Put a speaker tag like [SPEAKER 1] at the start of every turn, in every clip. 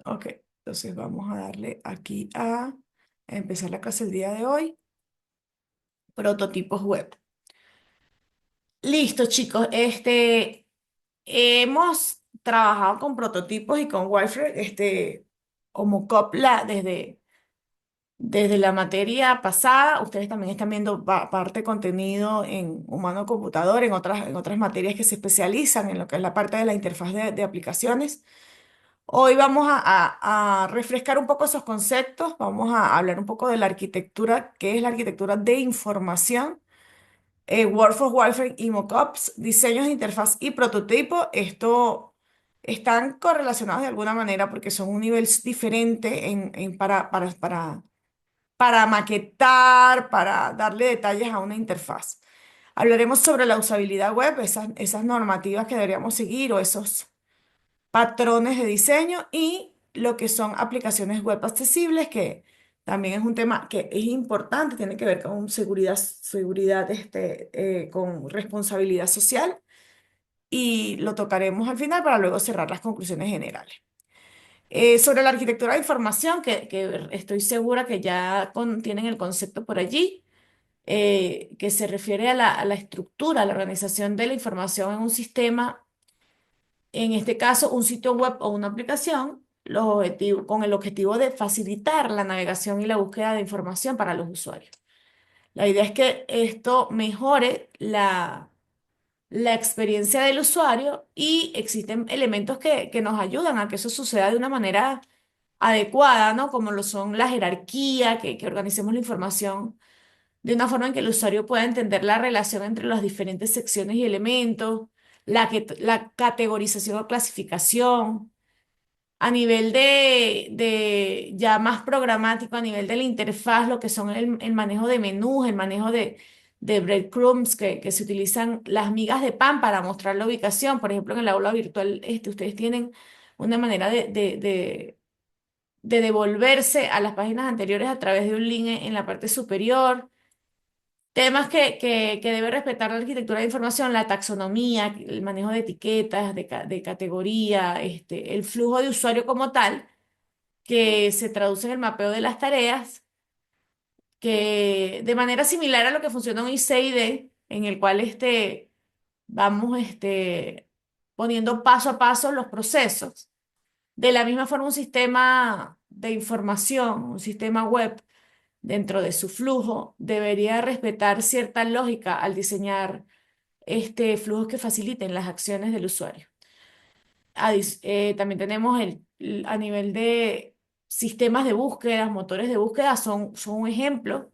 [SPEAKER 1] Ok, entonces vamos a darle aquí a empezar la clase el día de hoy. Prototipos web. Listo, chicos. Hemos trabajado con prototipos y con wireframe, o mockup desde la materia pasada. Ustedes también están viendo parte de contenido en humano-computador, en otras materias que se especializan en lo que es la parte de la interfaz de aplicaciones. Hoy vamos a refrescar un poco esos conceptos, vamos a hablar un poco de la arquitectura, qué es la arquitectura de información, Workforce Wireframe y Mockups, diseños de interfaz y prototipo. Esto están correlacionados de alguna manera porque son un nivel diferente para maquetar, para darle detalles a una interfaz. Hablaremos sobre la usabilidad web, esas normativas que deberíamos seguir o esos patrones de diseño y lo que son aplicaciones web accesibles, que también es un tema que es importante, tiene que ver con seguridad, con responsabilidad social, y lo tocaremos al final para luego cerrar las conclusiones generales. Sobre la arquitectura de información, que estoy segura que ya tienen el concepto por allí, que se refiere a la estructura, a la organización de la información en un sistema, en este caso un sitio web o una aplicación, con el objetivo de facilitar la navegación y la búsqueda de información para los usuarios. La idea es que esto mejore la experiencia del usuario, y existen elementos que nos ayudan a que eso suceda de una manera adecuada, ¿no? Como lo son la jerarquía, que organicemos la información de una forma en que el usuario pueda entender la relación entre las diferentes secciones y elementos, la categorización o clasificación, a nivel de ya más programático, a nivel de la interfaz, lo que son el manejo de menús, el manejo de breadcrumbs, que se utilizan las migas de pan para mostrar la ubicación. Por ejemplo, en el aula virtual, ustedes tienen una manera de devolverse a las páginas anteriores a través de un link en la parte superior. Temas que debe respetar la arquitectura de información, la taxonomía, el manejo de etiquetas, de categoría, el flujo de usuario como tal, que se traduce en el mapeo de las tareas, que de manera similar a lo que funciona un ICID, en el cual vamos poniendo paso a paso los procesos. De la misma forma, un sistema de información, un sistema web, dentro de su flujo, debería respetar cierta lógica al diseñar flujos que faciliten las acciones del usuario. También tenemos a nivel de sistemas de búsqueda, motores de búsqueda son un ejemplo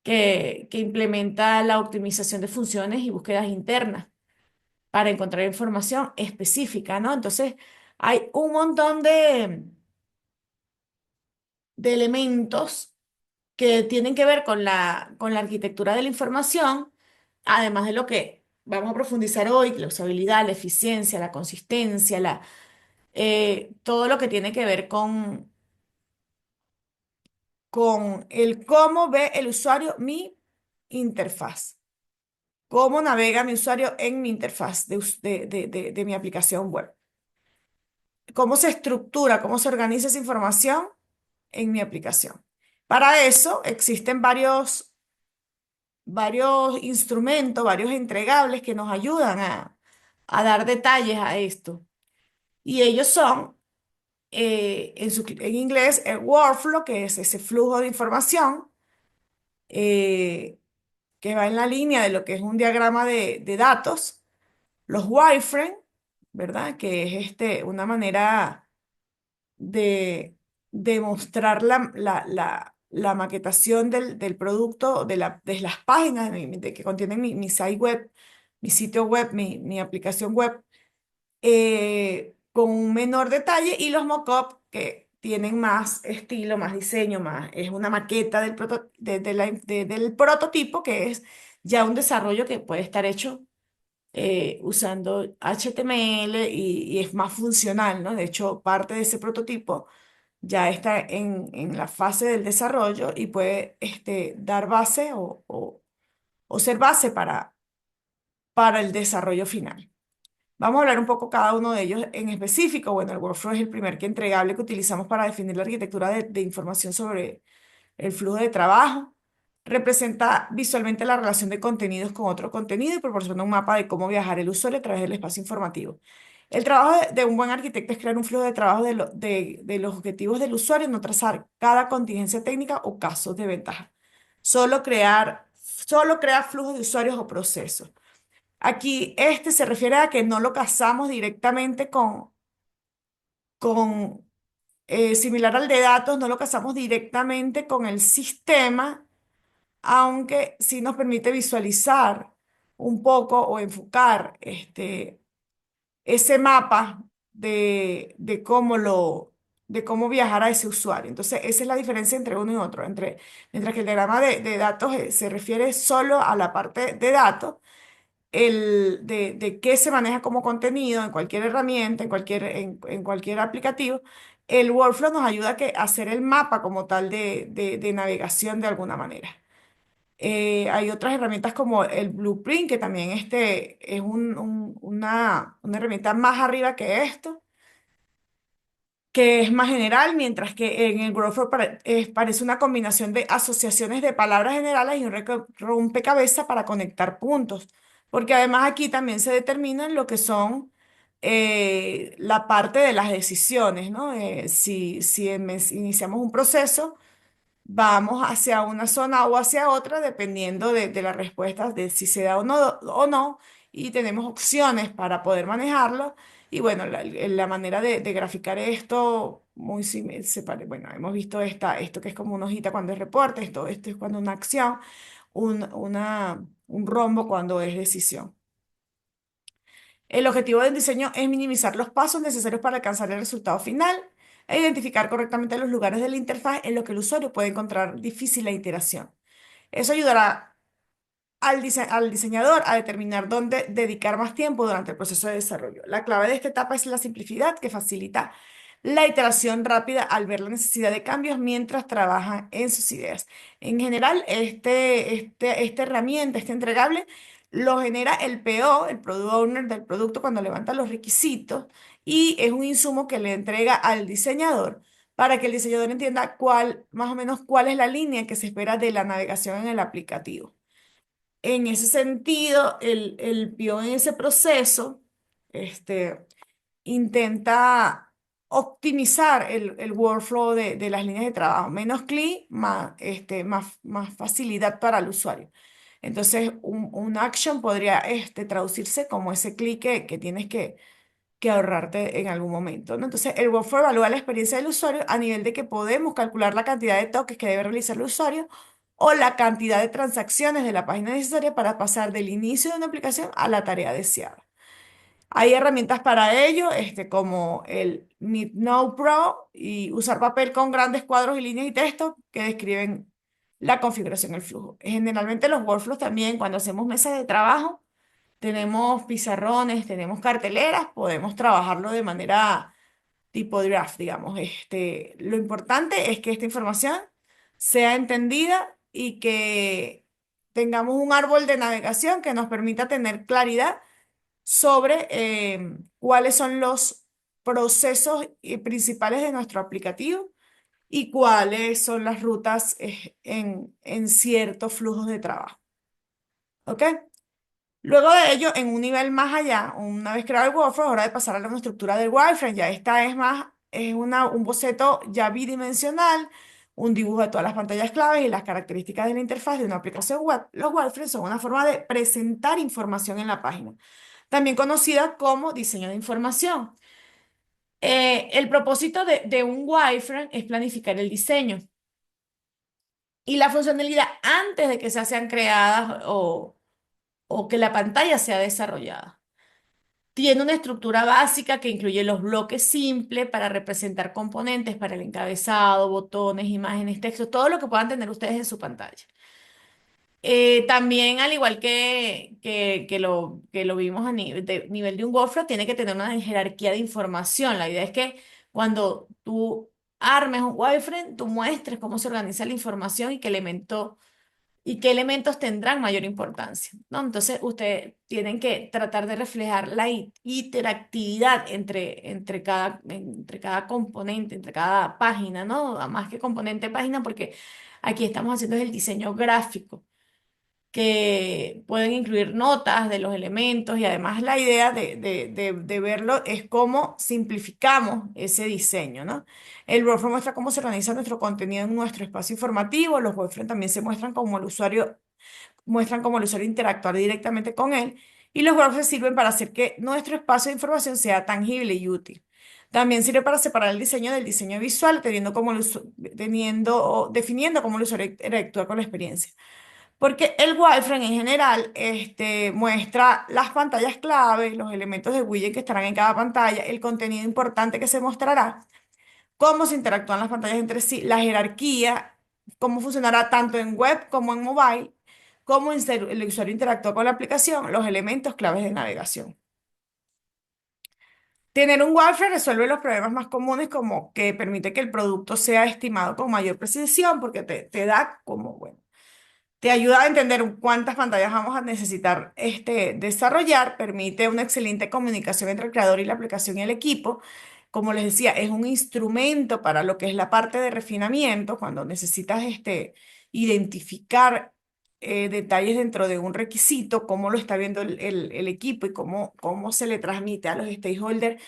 [SPEAKER 1] que implementa la optimización de funciones y búsquedas internas para encontrar información específica, ¿no? Entonces, hay un montón de elementos que tienen que ver con la arquitectura de la información, además de lo que vamos a profundizar hoy, la usabilidad, la eficiencia, la consistencia, todo lo que tiene que ver con el cómo ve el usuario mi interfaz, cómo navega mi usuario en mi interfaz de mi aplicación web, cómo se estructura, cómo se organiza esa información en mi aplicación. Para eso existen varios instrumentos, varios entregables que nos ayudan a dar detalles a esto. Y ellos son, en inglés, el workflow, que es ese flujo de información, eh, que va en la línea de lo que es un diagrama de datos, los wireframe, ¿verdad? Que es una manera de mostrar la maquetación del producto, de las páginas que contienen mi site web, mi sitio web, mi aplicación web, con un menor detalle, y los mockup, que tienen más estilo, más diseño, es una maqueta del prototipo, que es ya un desarrollo que puede estar hecho usando HTML, y es más funcional, ¿no? De hecho, parte de ese prototipo ya está en la fase del desarrollo y puede dar base o ser base para el desarrollo final. Vamos a hablar un poco cada uno de ellos en específico. Bueno, el workflow es el primer que entregable que utilizamos para definir la arquitectura de información sobre el flujo de trabajo. Representa visualmente la relación de contenidos con otro contenido y proporciona un mapa de cómo viajar el usuario a través del espacio informativo. El trabajo de un buen arquitecto es crear un flujo de trabajo de los objetivos del usuario, no trazar cada contingencia técnica o casos de ventaja. Solo crear flujos de usuarios o procesos. Aquí este se refiere a que no lo casamos directamente con similar al de datos, no lo casamos directamente con el sistema, aunque sí nos permite visualizar un poco o enfocar ese mapa de cómo viajar a ese usuario. Entonces, esa es la diferencia entre uno y otro. Mientras que el diagrama de datos se refiere solo a la parte de datos, de qué se maneja como contenido en cualquier herramienta, en cualquier aplicativo, el workflow nos ayuda a hacer el mapa como tal de navegación de alguna manera. Hay otras herramientas como el Blueprint, que también es una herramienta más arriba que esto, que es más general, mientras que en el Growth parece una combinación de asociaciones de palabras generales y un rompecabezas para conectar puntos, porque además aquí también se determinan lo que son la parte de las decisiones, ¿no? Si iniciamos un proceso, vamos hacia una zona o hacia otra, dependiendo de la respuesta de si se da o no, y tenemos opciones para poder manejarlo. Y bueno, la manera de graficar esto, bueno, hemos visto esto que es como una hojita cuando es reporte, esto es cuando una acción, un rombo cuando es decisión. El objetivo del diseño es minimizar los pasos necesarios para alcanzar el resultado final e identificar correctamente los lugares de la interfaz en los que el usuario puede encontrar difícil la iteración. Eso ayudará al diseñador a determinar dónde dedicar más tiempo durante el proceso de desarrollo. La clave de esta etapa es la simplicidad, que facilita la iteración rápida al ver la necesidad de cambios mientras trabaja en sus ideas. En general, esta herramienta, este entregable, lo genera el PO, el Product Owner del producto, cuando levanta los requisitos, y es un insumo que le entrega al diseñador para que el diseñador entienda más o menos cuál es la línea que se espera de la navegación en el aplicativo. En ese sentido, el PO en ese proceso este, intenta optimizar el workflow de las líneas de trabajo. Menos clic, más facilidad para el usuario. Entonces, un action podría traducirse como ese clic que tienes que ahorrarte en algún momento, ¿no? Entonces, el workflow evalúa la experiencia del usuario a nivel de que podemos calcular la cantidad de toques que debe realizar el usuario o la cantidad de transacciones de la página necesaria para pasar del inicio de una aplicación a la tarea deseada. Hay herramientas para ello, como el Meet Node Pro y usar papel con grandes cuadros y líneas y texto que describen la configuración del flujo. Generalmente los workflows también, cuando hacemos mesas de trabajo, tenemos pizarrones, tenemos carteleras, podemos trabajarlo de manera tipo draft, digamos. Lo importante es que esta información sea entendida y que tengamos un árbol de navegación que nos permita tener claridad sobre cuáles son los procesos principales de nuestro aplicativo y cuáles son las rutas en ciertos flujos de trabajo. ¿Ok? Luego de ello, en un nivel más allá, una vez creado el workflow, es hora de pasar a la estructura del wireframe. Ya esta un boceto ya bidimensional, un dibujo de todas las pantallas claves y las características de la interfaz de una aplicación web. Los wireframes son una forma de presentar información en la página, también conocida como diseño de información. El propósito de un wireframe es planificar el diseño y la funcionalidad antes de que se sean creadas o que la pantalla sea desarrollada. Tiene una estructura básica que incluye los bloques simples para representar componentes para el encabezado, botones, imágenes, textos, todo lo que puedan tener ustedes en su pantalla. También, al igual que lo vimos a nivel de un workflow, tiene que tener una jerarquía de información. La idea es que cuando tú armes un wireframe, tú muestres cómo se organiza la información y qué elemento y qué elementos tendrán mayor importancia, ¿no? Entonces, ustedes tienen que tratar de reflejar la interactividad entre cada componente, entre cada página, ¿no? Más que componente, página, porque aquí estamos haciendo el diseño gráfico que pueden incluir notas de los elementos y además la idea de verlo es cómo simplificamos ese diseño, ¿no? El workflow muestra cómo se organiza nuestro contenido en nuestro espacio informativo, los workflows también se muestran cómo el usuario interactuar directamente con él y los workflows sirven para hacer que nuestro espacio de información sea tangible y útil. También sirve para separar el diseño del diseño visual, definiendo cómo el usuario interactúa con la experiencia. Porque el wireframe en general muestra las pantallas clave, los elementos de widget que estarán en cada pantalla, el contenido importante que se mostrará, cómo se interactúan las pantallas entre sí, la jerarquía, cómo funcionará tanto en web como en mobile, cómo el usuario interactúa con la aplicación, los elementos claves de navegación. Tener un wireframe resuelve los problemas más comunes como que permite que el producto sea estimado con mayor precisión porque te da como, bueno, te ayuda a entender cuántas pantallas vamos a necesitar desarrollar, permite una excelente comunicación entre el creador y la aplicación y el equipo. Como les decía, es un instrumento para lo que es la parte de refinamiento, cuando necesitas identificar detalles dentro de un requisito, cómo lo está viendo el equipo y cómo se le transmite a los stakeholders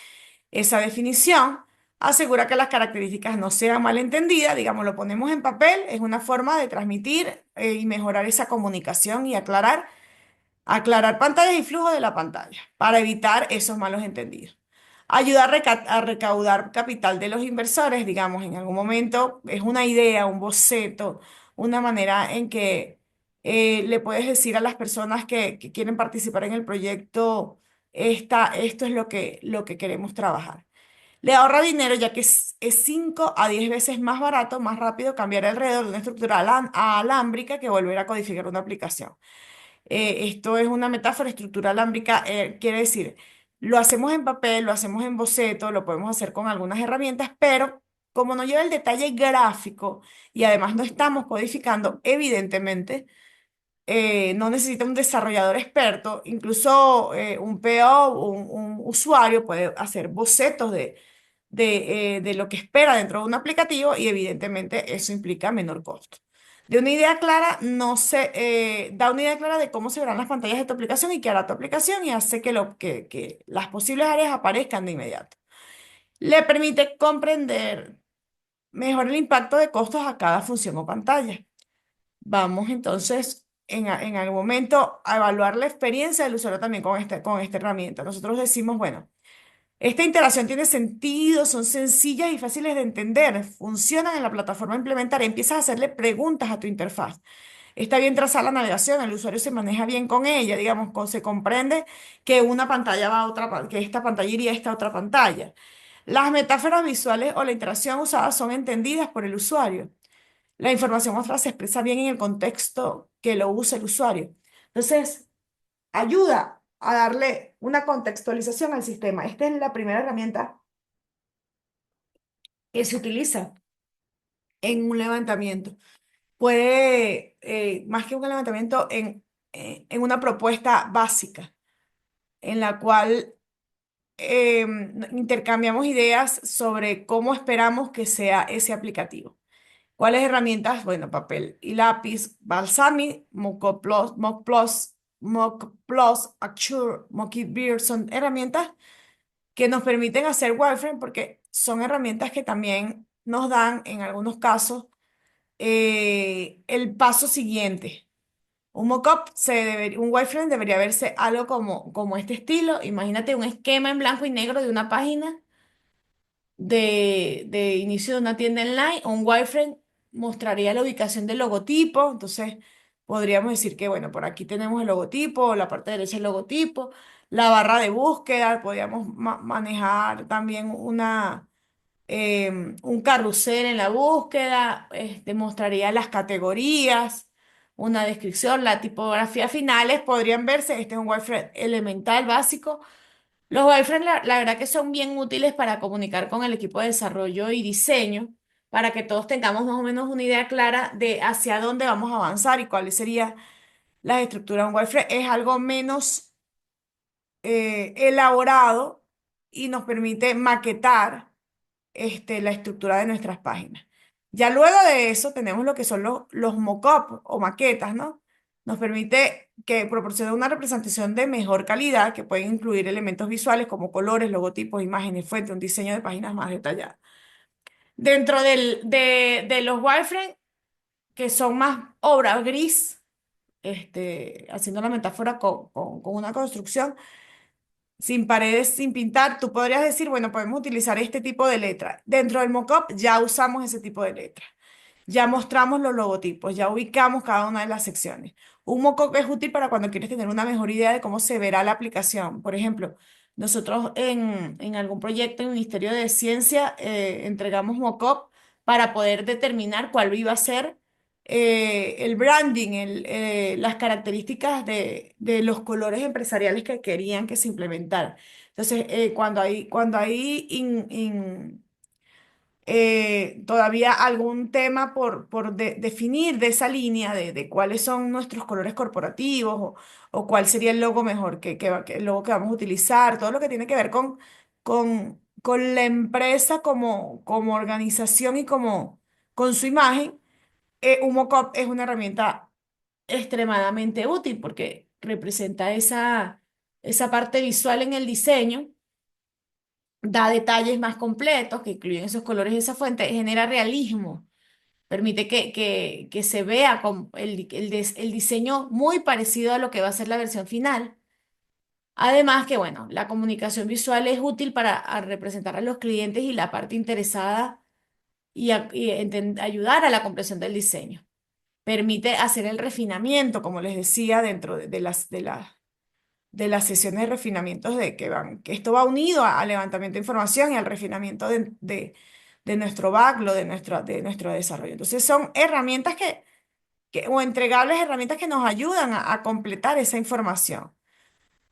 [SPEAKER 1] esa definición. Asegura que las características no sean malentendidas, digamos, lo ponemos en papel, es una forma de transmitir y mejorar esa comunicación y aclarar pantallas y flujo de la pantalla para evitar esos malos entendidos. Ayuda a recaudar capital de los inversores, digamos, en algún momento es una idea, un boceto, una manera en que le puedes decir a las personas que quieren participar en el proyecto, esto es lo que queremos trabajar. Le ahorra dinero ya que es 5 a 10 veces más barato, más rápido cambiar alrededor de una estructura alámbrica que volver a codificar una aplicación. Esto es una metáfora, estructura alámbrica, quiere decir, lo hacemos en papel, lo hacemos en boceto, lo podemos hacer con algunas herramientas, pero como no lleva el detalle gráfico y además no estamos codificando, evidentemente, no necesita un desarrollador experto, incluso un PO, un usuario puede hacer bocetos de lo que espera dentro de un aplicativo y evidentemente eso implica menor costo. De una idea clara, no se, da una idea clara de cómo se verán las pantallas de tu aplicación y qué hará tu aplicación y hace que las posibles áreas aparezcan de inmediato. Le permite comprender mejor el impacto de costos a cada función o pantalla. Vamos entonces en algún momento a evaluar la experiencia del usuario también con esta herramienta. Nosotros decimos, bueno, esta interacción tiene sentido, son sencillas y fáciles de entender, funcionan en la plataforma a implementar. Empiezas a hacerle preguntas a tu interfaz. Está bien trazada la navegación, el usuario se maneja bien con ella, digamos, se comprende que una pantalla va a otra, que esta pantalla iría a esta otra pantalla. Las metáforas visuales o la interacción usada son entendidas por el usuario. La información mostrada se expresa bien en el contexto que lo usa el usuario. Entonces, ayuda a darle una contextualización al sistema. Esta es la primera herramienta que se utiliza en un levantamiento. Puede, más que un levantamiento, en una propuesta básica, en la cual intercambiamos ideas sobre cómo esperamos que sea ese aplicativo. ¿Cuáles herramientas? Bueno, papel y lápiz, Balsamiq, Mock Plus, Axure, Mockitbeard son herramientas que nos permiten hacer wireframe porque son herramientas que también nos dan, en algunos casos, el paso siguiente. Un wireframe debería verse algo como este estilo. Imagínate un esquema en blanco y negro de una página de inicio de una tienda online. Un wireframe mostraría la ubicación del logotipo. Entonces, podríamos decir que, bueno, por aquí tenemos el logotipo, la parte derecha el logotipo, la barra de búsqueda. Podríamos manejar también un carrusel en la búsqueda, mostraría las categorías, una descripción, la tipografía finales podrían verse. Este es un wireframe elemental básico. Los wireframes, la verdad que son bien útiles para comunicar con el equipo de desarrollo y diseño, para que todos tengamos más o menos una idea clara de hacia dónde vamos a avanzar y cuáles serían las estructuras. Un wireframe es algo menos elaborado y nos permite maquetar la estructura de nuestras páginas. Ya luego de eso tenemos lo que son los mock-up o maquetas, ¿no? Nos permite que proporcione una representación de mejor calidad que pueden incluir elementos visuales como colores, logotipos, imágenes, fuentes, un diseño de páginas más detallado. Dentro de los wireframes, que son más obra gris, haciendo la metáfora con una construcción, sin paredes, sin pintar, tú podrías decir, bueno, podemos utilizar este tipo de letra. Dentro del mockup ya usamos ese tipo de letra. Ya mostramos los logotipos, ya ubicamos cada una de las secciones. Un mockup es útil para cuando quieres tener una mejor idea de cómo se verá la aplicación. Por ejemplo, nosotros en algún proyecto en el Ministerio de Ciencia entregamos mockup para poder determinar cuál iba a ser el branding, las características de los colores empresariales que querían que se implementaran. Entonces, cuando hay todavía algún tema por definir de esa línea de cuáles son nuestros colores corporativos o cuál sería el logo mejor, el logo que vamos a utilizar, todo lo que tiene que ver con la empresa como organización y con su imagen. Un mock-up es una herramienta extremadamente útil porque representa esa parte visual en el diseño, da detalles más completos que incluyen esos colores y esa fuente, genera realismo, permite que se vea con el diseño muy parecido a lo que va a ser la versión final. Además que, bueno, la comunicación visual es útil para representar a los clientes y la parte interesada y ayudar a la comprensión del diseño. Permite hacer el refinamiento, como les decía, dentro de las sesiones de refinamientos que esto va unido al levantamiento de información y al refinamiento de nuestro backlog, de nuestro desarrollo. Entonces son herramientas o entregables herramientas que nos ayudan a completar esa información.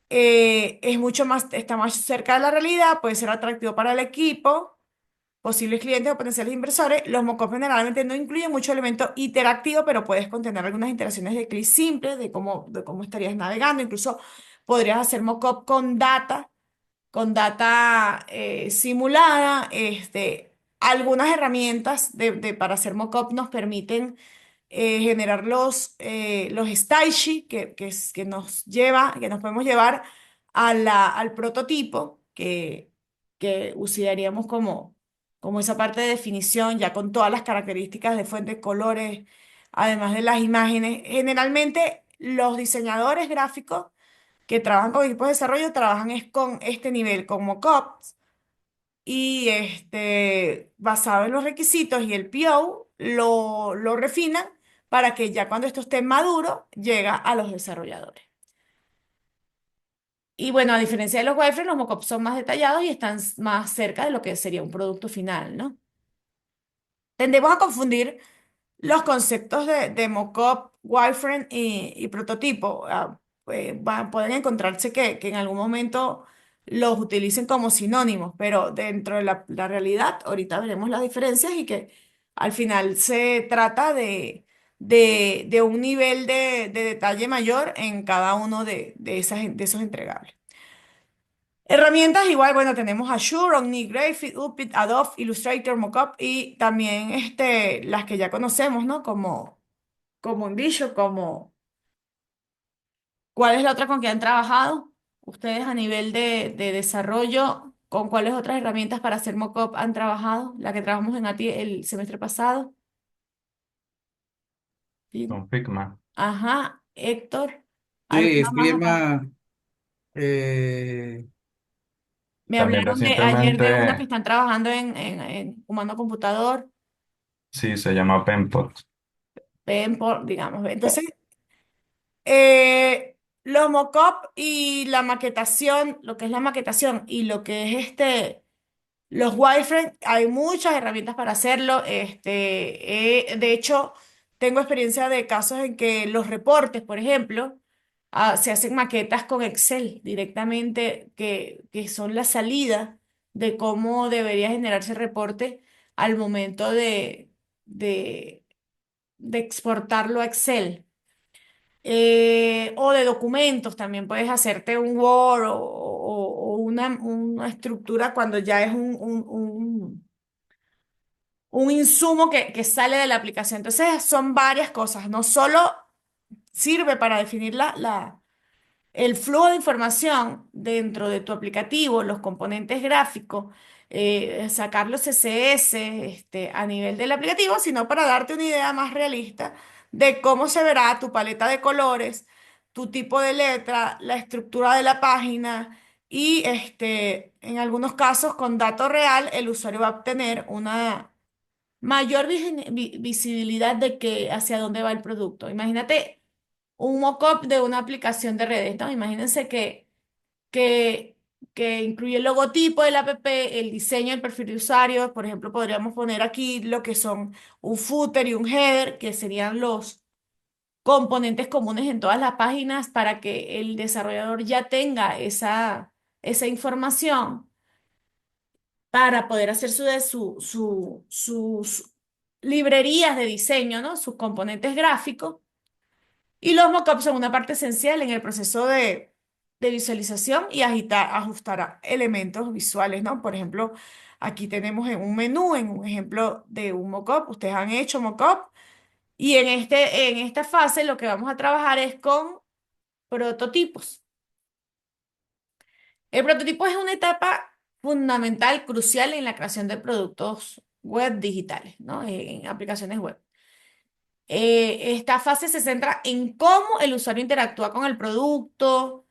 [SPEAKER 1] Está más cerca de la realidad, puede ser atractivo para el equipo, posibles clientes o potenciales inversores. Los mockups generalmente no incluyen mucho elemento interactivo, pero puedes contener algunas interacciones de clic simples, de cómo estarías navegando. Incluso podrías hacer mockup con data simulada. Algunas herramientas para hacer mockup nos permiten generar los style sheet que nos podemos llevar al prototipo que usaríamos como esa parte de definición, ya con todas las características de fuentes, colores, además de las imágenes. Generalmente los diseñadores gráficos que trabajan con equipos de desarrollo trabajan es con este nivel, con mockups, y basado en los requisitos y el PO, lo refinan para que ya cuando esto esté maduro, llega a los desarrolladores. Y bueno, a diferencia de los wireframes, los mockups son más detallados y están más cerca de lo que sería un producto final, ¿no? Tendemos a confundir los conceptos de mock-up, wireframe y prototipo. Pueden encontrarse que en algún momento los utilicen como sinónimos, pero dentro de la realidad, ahorita veremos las diferencias y que al final se trata de un nivel de detalle mayor en cada uno de esos entregables. Herramientas igual, bueno, tenemos Azure, OmniGraphic, Upit, Adobe, Illustrator, Mockup y también las que ya conocemos, ¿no? Como InVisual, ¿cuál es la otra con que han trabajado? Ustedes a nivel de desarrollo, ¿con cuáles otras herramientas para hacer mockup han trabajado? La que trabajamos en ATI el semestre pasado. Sí.
[SPEAKER 2] Con Figma.
[SPEAKER 1] Ajá, Héctor,
[SPEAKER 2] Sí,
[SPEAKER 1] ¿alguna más aparte?
[SPEAKER 2] Figma, eh,
[SPEAKER 1] Me
[SPEAKER 2] también
[SPEAKER 1] hablaron ayer de una que
[SPEAKER 2] recientemente,
[SPEAKER 1] están trabajando en comando computador,
[SPEAKER 2] sí, se llama Penpot.
[SPEAKER 1] ven por, digamos. Entonces, los mock-up y la maquetación, lo que es la maquetación y lo que es los wireframes, hay muchas herramientas para hacerlo. De hecho, tengo experiencia de casos en que los reportes, por ejemplo, se hacen maquetas con Excel directamente, que son la salida de cómo debería generarse el reporte al momento de, de exportarlo a Excel. O de documentos, también puedes hacerte un Word o una estructura cuando ya es un insumo que sale de la aplicación. Entonces son varias cosas, no solo sirve para definir el flujo de información dentro de tu aplicativo, los componentes gráficos, sacar los CSS a nivel del aplicativo, sino para darte una idea más realista de cómo se verá tu paleta de colores, tu tipo de letra, la estructura de la página y en algunos casos con dato real el usuario va a obtener una mayor visibilidad de que hacia dónde va el producto. Imagínate un mock-up de una aplicación de redes, ¿no? Imagínense que, que incluye el logotipo del app, el diseño, el perfil de usuario. Por ejemplo, podríamos poner aquí lo que son un footer y un header, que serían los componentes comunes en todas las páginas para que el desarrollador ya tenga esa información para poder hacer sus librerías de diseño, ¿no? Sus componentes gráficos. Y los mockups son una parte esencial en el proceso de visualización y ajustar a elementos visuales, ¿no? Por ejemplo, aquí tenemos en un menú, en un ejemplo de un mockup, ustedes han hecho mockup y en esta fase lo que vamos a trabajar es con prototipos. El prototipo es una etapa fundamental, crucial en la creación de productos web digitales, ¿no? En aplicaciones web. Esta fase se centra en cómo el usuario interactúa con el producto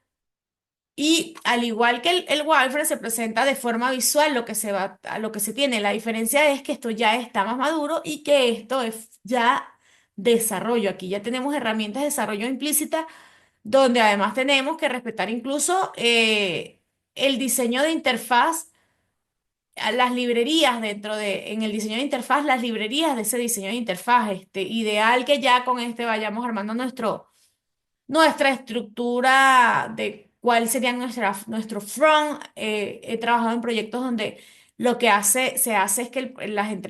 [SPEAKER 1] y al igual que el wireframe se presenta de forma visual lo que se va, a lo que se tiene. La diferencia es que esto ya está más maduro y que esto es ya desarrollo. Aquí ya tenemos herramientas de desarrollo implícita donde además tenemos que respetar incluso el diseño de interfaz, a las librerías en el diseño de interfaz, las librerías de ese diseño de interfaz. Ideal que ya con vayamos armando nuestra estructura de cuál sería nuestro front. He trabajado en proyectos donde lo que se hace es que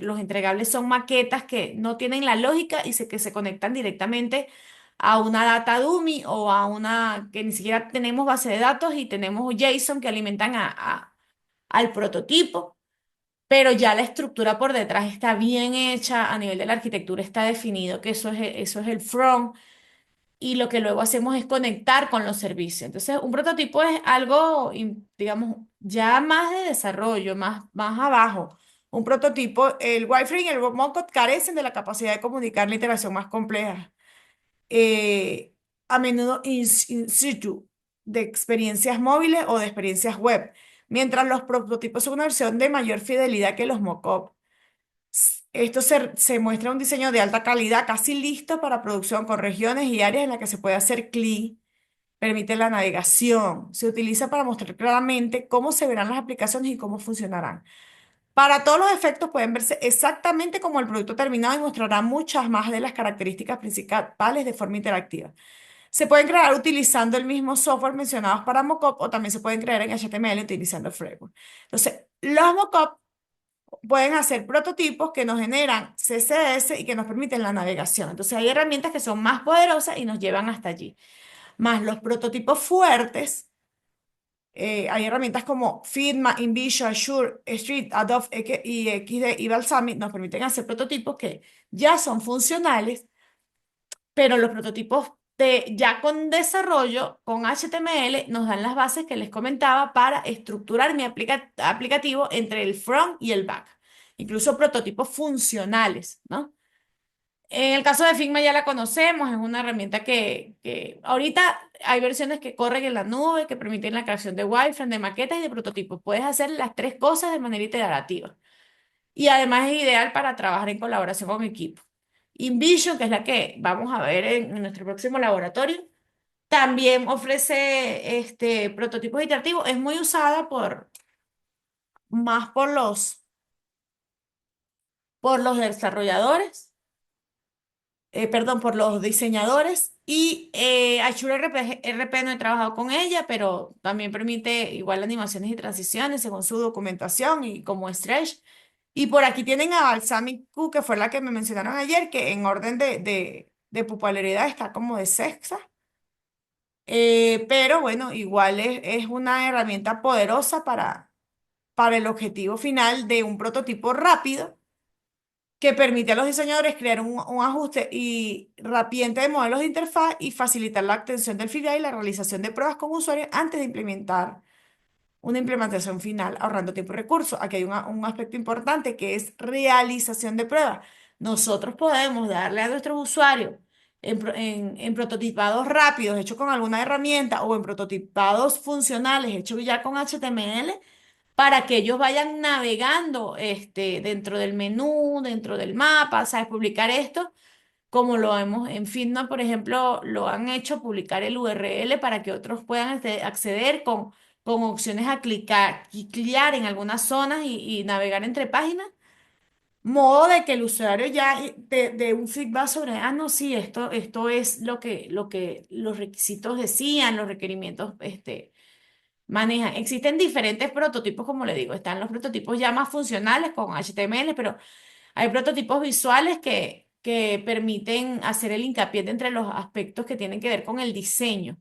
[SPEAKER 1] los entregables son maquetas que no tienen la lógica y que se conectan directamente a una data dummy o a una que ni siquiera tenemos base de datos y tenemos JSON que alimentan al prototipo. Pero ya la estructura por detrás está bien hecha, a nivel de la arquitectura está definido que eso es el front y lo que luego hacemos es conectar con los servicios. Entonces, un prototipo es algo, digamos, ya más de desarrollo, más abajo. Un prototipo, el wireframe y el mockup carecen de la capacidad de comunicar la interacción más compleja, eh, a menudo in situ, de experiencias móviles o de experiencias web, mientras los prototipos son una versión de mayor fidelidad que los mockups. Esto se muestra un diseño de alta calidad, casi listo para producción, con regiones y áreas en las que se puede hacer clic, permite la navegación. Se utiliza para mostrar claramente cómo se verán las aplicaciones y cómo funcionarán. Para todos los efectos pueden verse exactamente como el producto terminado y mostrará muchas más de las características principales de forma interactiva. Se pueden crear utilizando el mismo software mencionados para mockup o también se pueden crear en HTML utilizando el framework. Entonces, los mockup pueden hacer prototipos que nos generan CSS y que nos permiten la navegación. Entonces hay herramientas que son más poderosas y nos llevan hasta allí. Más los prototipos fuertes, hay herramientas como Figma, InVisual, Azure, Street, Adobe y XD y Balsamic nos permiten hacer prototipos que ya son funcionales, pero los prototipos ya con desarrollo, con HTML, nos dan las bases que les comentaba para estructurar mi aplicativo entre el front y el back. Incluso prototipos funcionales, ¿no? En el caso de Figma ya la conocemos, es una herramienta que ahorita hay versiones que corren en la nube, que permiten la creación de wireframe, de maquetas y de prototipos. Puedes hacer las tres cosas de manera iterativa. Y además es ideal para trabajar en colaboración con equipo. InVision, que es la que vamos a ver en nuestro próximo laboratorio, también ofrece prototipos iterativos. Es muy usada más por los desarrolladores, perdón, por los diseñadores. Y Azure RP no he trabajado con ella, pero también permite igual animaciones y transiciones según su documentación y como Stretch. Y por aquí tienen a Balsamic Q, que fue la que me mencionaron ayer, que en orden de popularidad está como de sexta. Pero bueno, igual es una herramienta poderosa para el objetivo final de un prototipo rápido que permite a los diseñadores crear un ajuste y rapiente de modelos de interfaz y facilitar la obtención del feedback y la realización de pruebas con usuarios antes de implementar una implementación final, ahorrando tiempo y recursos. Aquí hay un aspecto importante que es realización de pruebas. Nosotros podemos darle a nuestros usuarios en prototipados rápidos hechos con alguna herramienta o en prototipados funcionales hechos ya con HTML para que ellos vayan navegando dentro del menú, dentro del mapa, ¿sabes? Publicar esto, como lo hemos en Figma, por ejemplo, lo han hecho, publicar el URL para que otros puedan acceder con opciones a clicar en algunas zonas y navegar entre páginas. Modo de que el usuario ya de un feedback sobre, ah, no, sí, esto es lo que los requisitos decían, los requerimientos, manejan. Existen diferentes prototipos, como le digo, están los prototipos ya más funcionales con HTML, pero hay prototipos visuales que permiten hacer el hincapié entre los aspectos que tienen que ver con el diseño.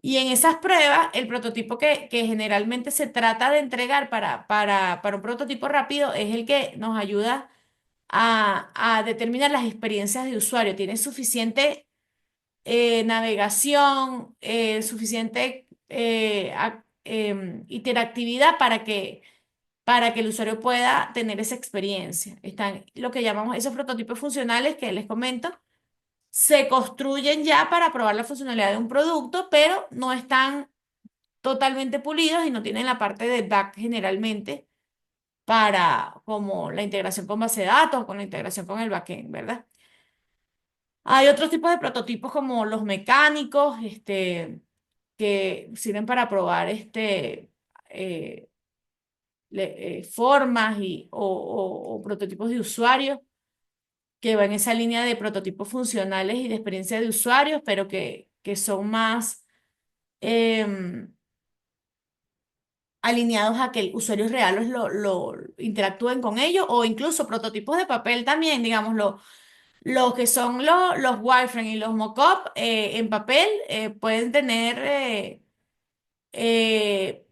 [SPEAKER 1] Y en esas pruebas, el prototipo que generalmente se trata de entregar para un prototipo rápido es el que nos ayuda a determinar las experiencias de usuario. Tiene suficiente navegación, suficiente interactividad para que el usuario pueda tener esa experiencia. Están lo que llamamos esos prototipos funcionales que les comento. Se construyen ya para probar la funcionalidad de un producto, pero no están totalmente pulidos y no tienen la parte de back generalmente para como la integración con base de datos, con la integración con el backend, ¿verdad? Hay otros tipos de prototipos como los mecánicos, que sirven para probar eh, formas o prototipos de usuarios que van en esa línea de prototipos funcionales y de experiencia de usuarios, pero que son más em, alineados a que el usuarios reales lo interactúen con ellos, o incluso prototipos de papel también, digamos, los que son los wireframe y los mockup en papel pueden tener eh,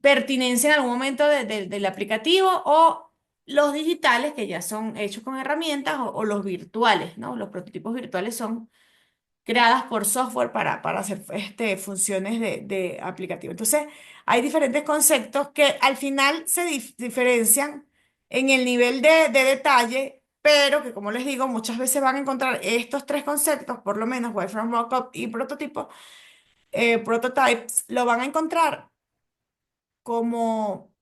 [SPEAKER 1] pertinencia en algún momento del aplicativo, o los digitales que ya son hechos con herramientas, o los virtuales, ¿no? Los prototipos virtuales son creadas por software para hacer funciones de aplicativo. Entonces, hay diferentes conceptos que al final se diferencian en el nivel de detalle, pero que, como les digo, muchas veces van a encontrar estos tres conceptos, por lo menos wireframe, mockup y prototipo, prototypes, lo van a encontrar como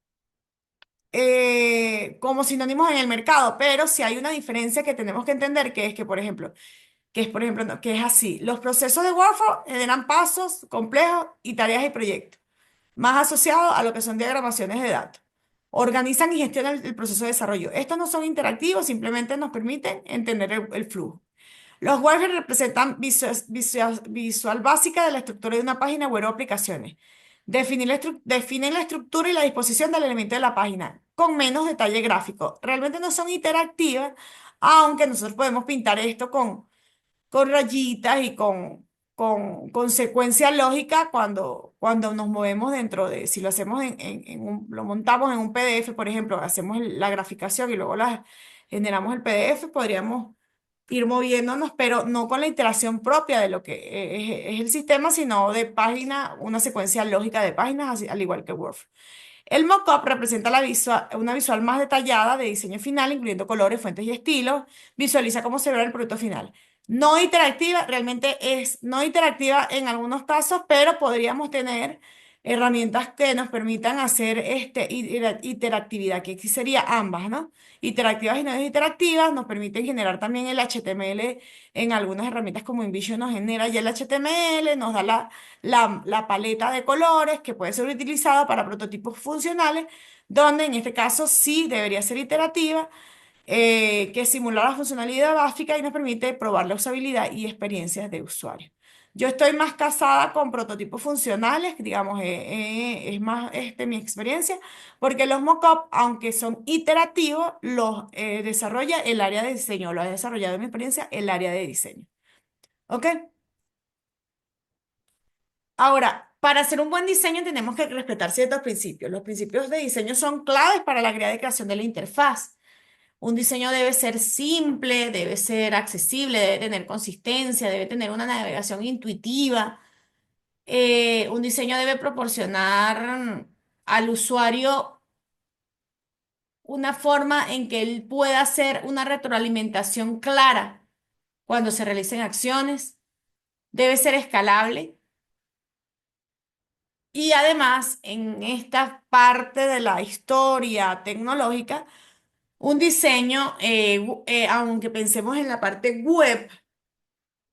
[SPEAKER 1] como sinónimos en el mercado, pero si hay una diferencia que tenemos que entender, que es que, por ejemplo, no, que es así. Los procesos de workflow generan pasos complejos y tareas y proyectos, más asociados a lo que son diagramaciones de datos. Organizan y gestionan el proceso de desarrollo. Estos no son interactivos, simplemente nos permiten entender el flujo. Los wireframes representan visual básica de la estructura de una página web o aplicaciones. Definen la estructura y la disposición del elemento de la página con menos detalle gráfico. Realmente no son interactivas, aunque nosotros podemos pintar esto con rayitas y con secuencia lógica cuando nos movemos dentro si lo hacemos lo montamos en un PDF, por ejemplo, hacemos la graficación y luego generamos el PDF, podríamos ir moviéndonos, pero no con la iteración propia de lo que es el sistema, sino de página, una secuencia lógica de páginas, al igual que Word. El mockup representa una visual más detallada de diseño final, incluyendo colores, fuentes y estilos. Visualiza cómo se verá el producto final. No interactiva, realmente es no interactiva en algunos casos, pero podríamos tener herramientas que nos permitan hacer interactividad, que aquí sería ambas, ¿no? Interactivas y no interactivas, nos permiten generar también el HTML en algunas herramientas como InVision nos genera ya el HTML, nos da la paleta de colores que puede ser utilizada para prototipos funcionales, donde en este caso sí debería ser iterativa, que simula la funcionalidad básica y nos permite probar la usabilidad y experiencias de usuario. Yo estoy más casada con prototipos funcionales, digamos, es más mi experiencia, porque los mock-up, aunque son iterativos, los desarrolla el área de diseño, lo ha desarrollado en mi experiencia el área de diseño. ¿Ok? Ahora, para hacer un buen diseño tenemos que respetar ciertos principios. Los principios de diseño son claves para la de creación de la interfaz. Un diseño debe ser simple, debe ser accesible, debe tener consistencia, debe tener una navegación intuitiva. Un diseño debe proporcionar al usuario una forma en que él pueda hacer una retroalimentación clara cuando se realicen acciones. Debe ser escalable. Y además, en esta parte de la historia tecnológica, un diseño, aunque pensemos en la parte web,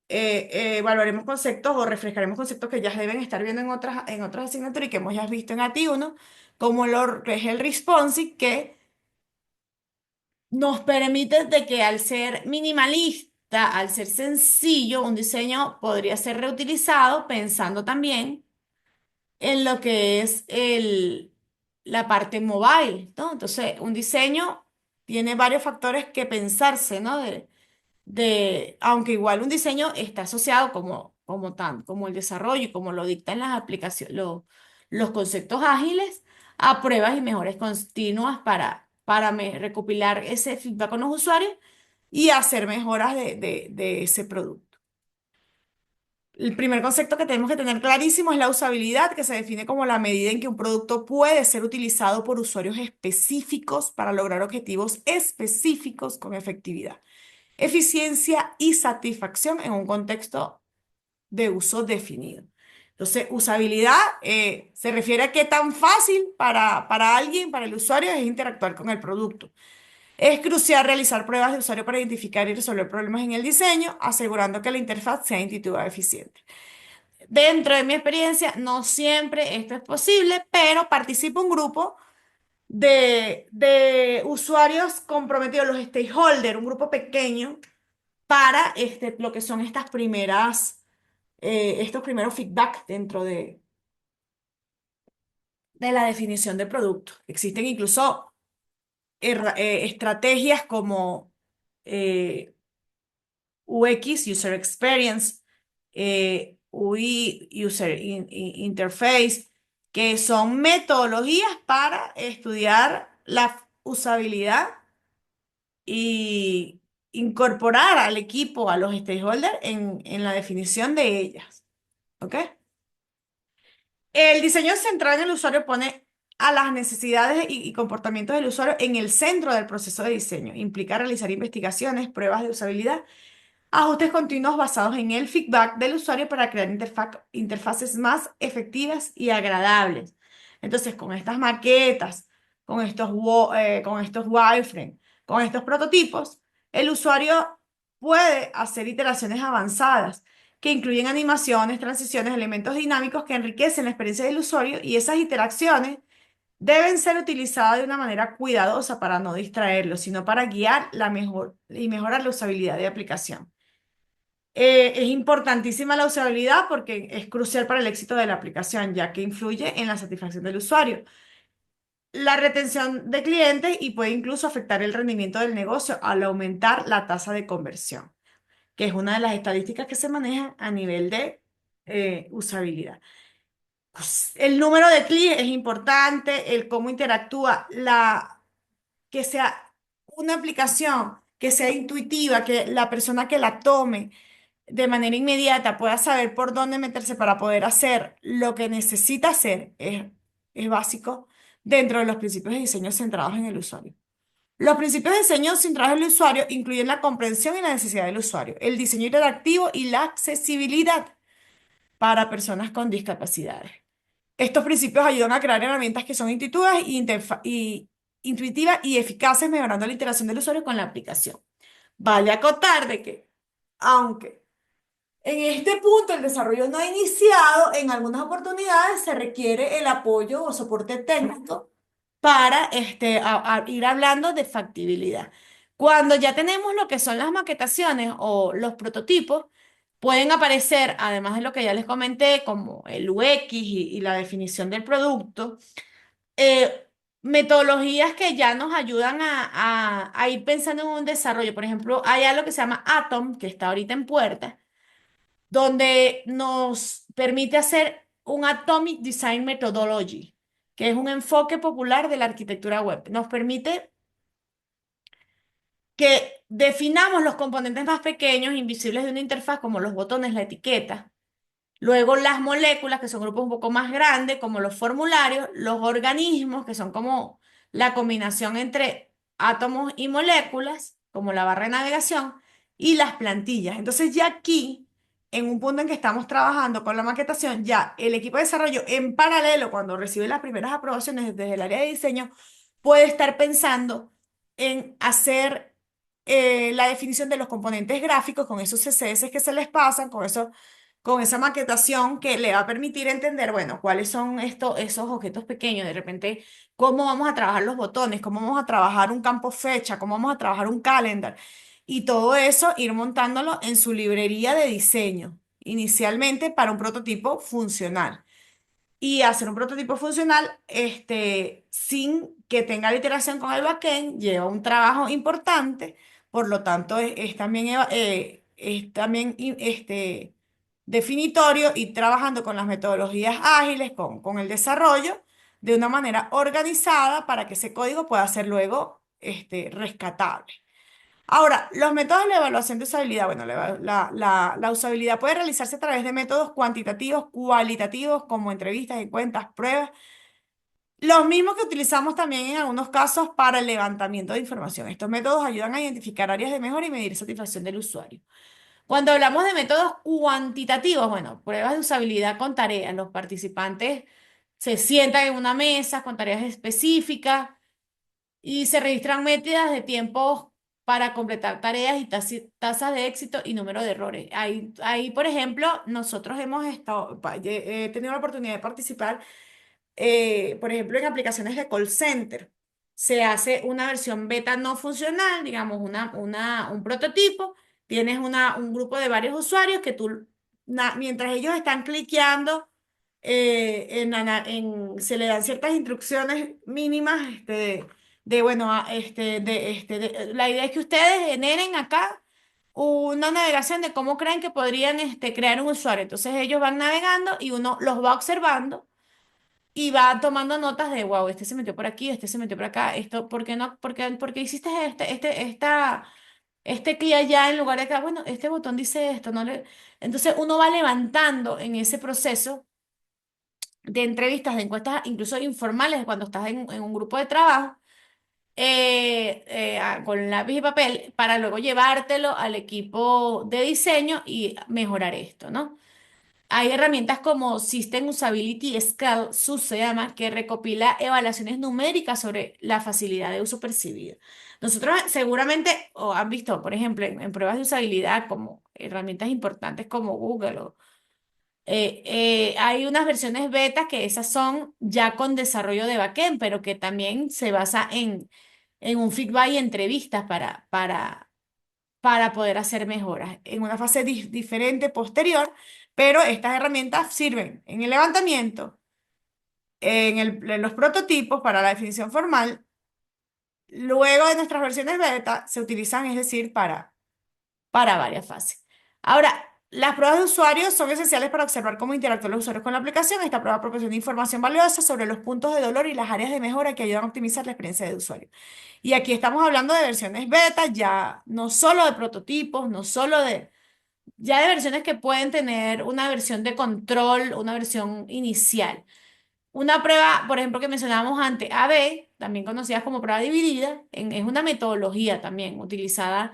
[SPEAKER 1] evaluaremos conceptos o refrescaremos conceptos que ya deben estar viendo en otras asignaturas y que hemos ya visto en AT1, como lo que es el responsive, que nos permite de que al ser minimalista, al ser sencillo, un diseño podría ser reutilizado pensando también en lo que es la parte mobile, ¿no? Entonces, un diseño tiene varios factores que pensarse, ¿no? Aunque igual un diseño está asociado como el desarrollo y como lo dictan las aplicaciones, los conceptos ágiles, a pruebas y mejores continuas para recopilar ese feedback con los usuarios y hacer mejoras de ese producto. El primer concepto que tenemos que tener clarísimo es la usabilidad, que se define como la medida en que un producto puede ser utilizado por usuarios específicos para lograr objetivos específicos con efectividad, eficiencia y satisfacción en un contexto de uso definido. Entonces, usabilidad se refiere a qué tan fácil para alguien, para el usuario, es interactuar con el producto. Es crucial realizar pruebas de usuario para identificar y resolver problemas en el diseño, asegurando que la interfaz sea intuitiva y eficiente. Dentro de mi experiencia, no siempre esto es posible, pero participa un grupo de usuarios comprometidos, los stakeholders, un grupo pequeño para lo que son estos primeros feedback dentro de la definición de producto. Existen incluso estrategias como eh, UX, User Experience, UI, Interface, que son metodologías para estudiar la usabilidad y incorporar al equipo, a los stakeholders en la definición de ellas. ¿Ok? El diseño centrado en el usuario pone a las necesidades y comportamientos del usuario en el centro del proceso de diseño. Implica realizar investigaciones, pruebas de usabilidad, ajustes continuos basados en el feedback del usuario para crear interfaces más efectivas y agradables. Entonces, con estas maquetas, con estos wireframes, con estos prototipos, el usuario puede hacer iteraciones avanzadas que incluyen animaciones, transiciones, elementos dinámicos que enriquecen la experiencia del usuario, y esas interacciones deben ser utilizadas de una manera cuidadosa para no distraerlo, sino para guiar la mejor y mejorar la usabilidad de aplicación. Es importantísima la usabilidad porque es crucial para el éxito de la aplicación, ya que influye en la satisfacción del usuario, la retención de clientes y puede incluso afectar el rendimiento del negocio al aumentar la tasa de conversión, que es una de las estadísticas que se maneja a nivel de usabilidad. Pues, el número de clics es importante, el cómo interactúa, que sea una aplicación que sea intuitiva, que la persona que la tome de manera inmediata pueda saber por dónde meterse para poder hacer lo que necesita hacer, es básico dentro de los principios de diseño centrados en el usuario. Los principios de diseño centrados en el usuario incluyen la comprensión y la necesidad del usuario, el diseño interactivo y la accesibilidad para personas con discapacidades. Estos principios ayudan a crear herramientas que son intuitivas y eficaces, mejorando la interacción del usuario con la aplicación. Vale acotar de que, aunque en este punto el desarrollo no ha iniciado, en algunas oportunidades se requiere el apoyo o soporte técnico para ir hablando de factibilidad. Cuando ya tenemos lo que son las maquetaciones o los prototipos, Pueden aparecer, además de lo que ya les comenté, como el UX y la definición del producto, eh, metodologías que ya nos ayudan a ir pensando en un desarrollo. Por ejemplo, hay algo que se llama Atom, que está ahorita en puerta, donde nos permite hacer un Atomic Design Methodology, que es un enfoque popular de la arquitectura web. Nos permite que definamos los componentes más pequeños, invisibles de una interfaz, como los botones, la etiqueta. Luego las moléculas, que son grupos un poco más grandes, como los formularios, los organismos, que son como la combinación entre átomos y moléculas, como la barra de navegación, y las plantillas. Entonces ya aquí, en un punto en que estamos trabajando con la maquetación, ya el equipo de desarrollo en paralelo, cuando recibe las primeras aprobaciones desde el área de diseño, puede estar pensando en hacer la definición de los componentes gráficos con esos CSS que se les pasan, con esa maquetación que le va a permitir entender, bueno, cuáles son esos objetos pequeños, de repente, cómo vamos a trabajar los botones, cómo vamos a trabajar un campo fecha, cómo vamos a trabajar un calendar, y todo eso ir montándolo en su librería de diseño, inicialmente para un prototipo funcional y hacer un prototipo funcional sin que tenga la iteración con el backend, lleva un trabajo importante, por lo tanto es también, es también definitorio y trabajando con las metodologías ágiles, con el desarrollo, de una manera organizada para que ese código pueda ser luego rescatable. Ahora, los métodos de la evaluación de usabilidad, bueno, la usabilidad puede realizarse a través de métodos cuantitativos, cualitativos, como entrevistas, encuestas, pruebas, los mismos que utilizamos también en algunos casos para el levantamiento de información. Estos métodos ayudan a identificar áreas de mejora y medir satisfacción del usuario. Cuando hablamos de métodos cuantitativos, bueno, pruebas de usabilidad con tareas, los participantes se sientan en una mesa con tareas específicas y se registran métridas de tiempos para completar tareas y tasas de éxito y número de errores. Ahí, por ejemplo, nosotros he tenido la oportunidad de participar, por ejemplo, en aplicaciones de call center. Se hace una versión beta no funcional, digamos, un prototipo. Tienes un grupo de varios usuarios que mientras ellos están cliqueando, se le dan ciertas instrucciones mínimas, bueno, la idea es que ustedes generen acá una navegación de cómo creen que podrían crear un usuario. Entonces ellos van navegando y uno los va observando y va tomando notas de, wow, este se metió por aquí, este se metió por acá, esto, ¿por qué no? ¿Por qué hiciste este clic allá en lugar de acá? Bueno, este botón dice esto, no le... Entonces uno va levantando en ese proceso de entrevistas, de encuestas, incluso informales, cuando estás en un grupo de trabajo, con lápiz y papel, para luego llevártelo al equipo de diseño y mejorar esto, ¿no? Hay herramientas como System Usability Scale, SUS se llama, que recopila evaluaciones numéricas sobre la facilidad de uso percibida. Nosotros seguramente, o han visto, por ejemplo, en pruebas de usabilidad como herramientas importantes como Google hay unas versiones beta que esas son ya con desarrollo de backend, pero que también se basa en un feedback y entrevistas para poder hacer mejoras en una fase diferente posterior, pero estas herramientas sirven en el levantamiento, en los prototipos para la definición formal. Luego de nuestras versiones beta se utilizan, es decir, para varias fases. Ahora, las pruebas de usuario son esenciales para observar cómo interactúan los usuarios con la aplicación. Esta prueba proporciona información valiosa sobre los puntos de dolor y las áreas de mejora que ayudan a optimizar la experiencia de usuario. Y aquí estamos hablando de versiones beta, ya no solo de prototipos, no solo ya de versiones que pueden tener una versión de control, una versión inicial. Una prueba, por ejemplo, que mencionábamos antes, AB, también conocida como prueba dividida, es una metodología también utilizada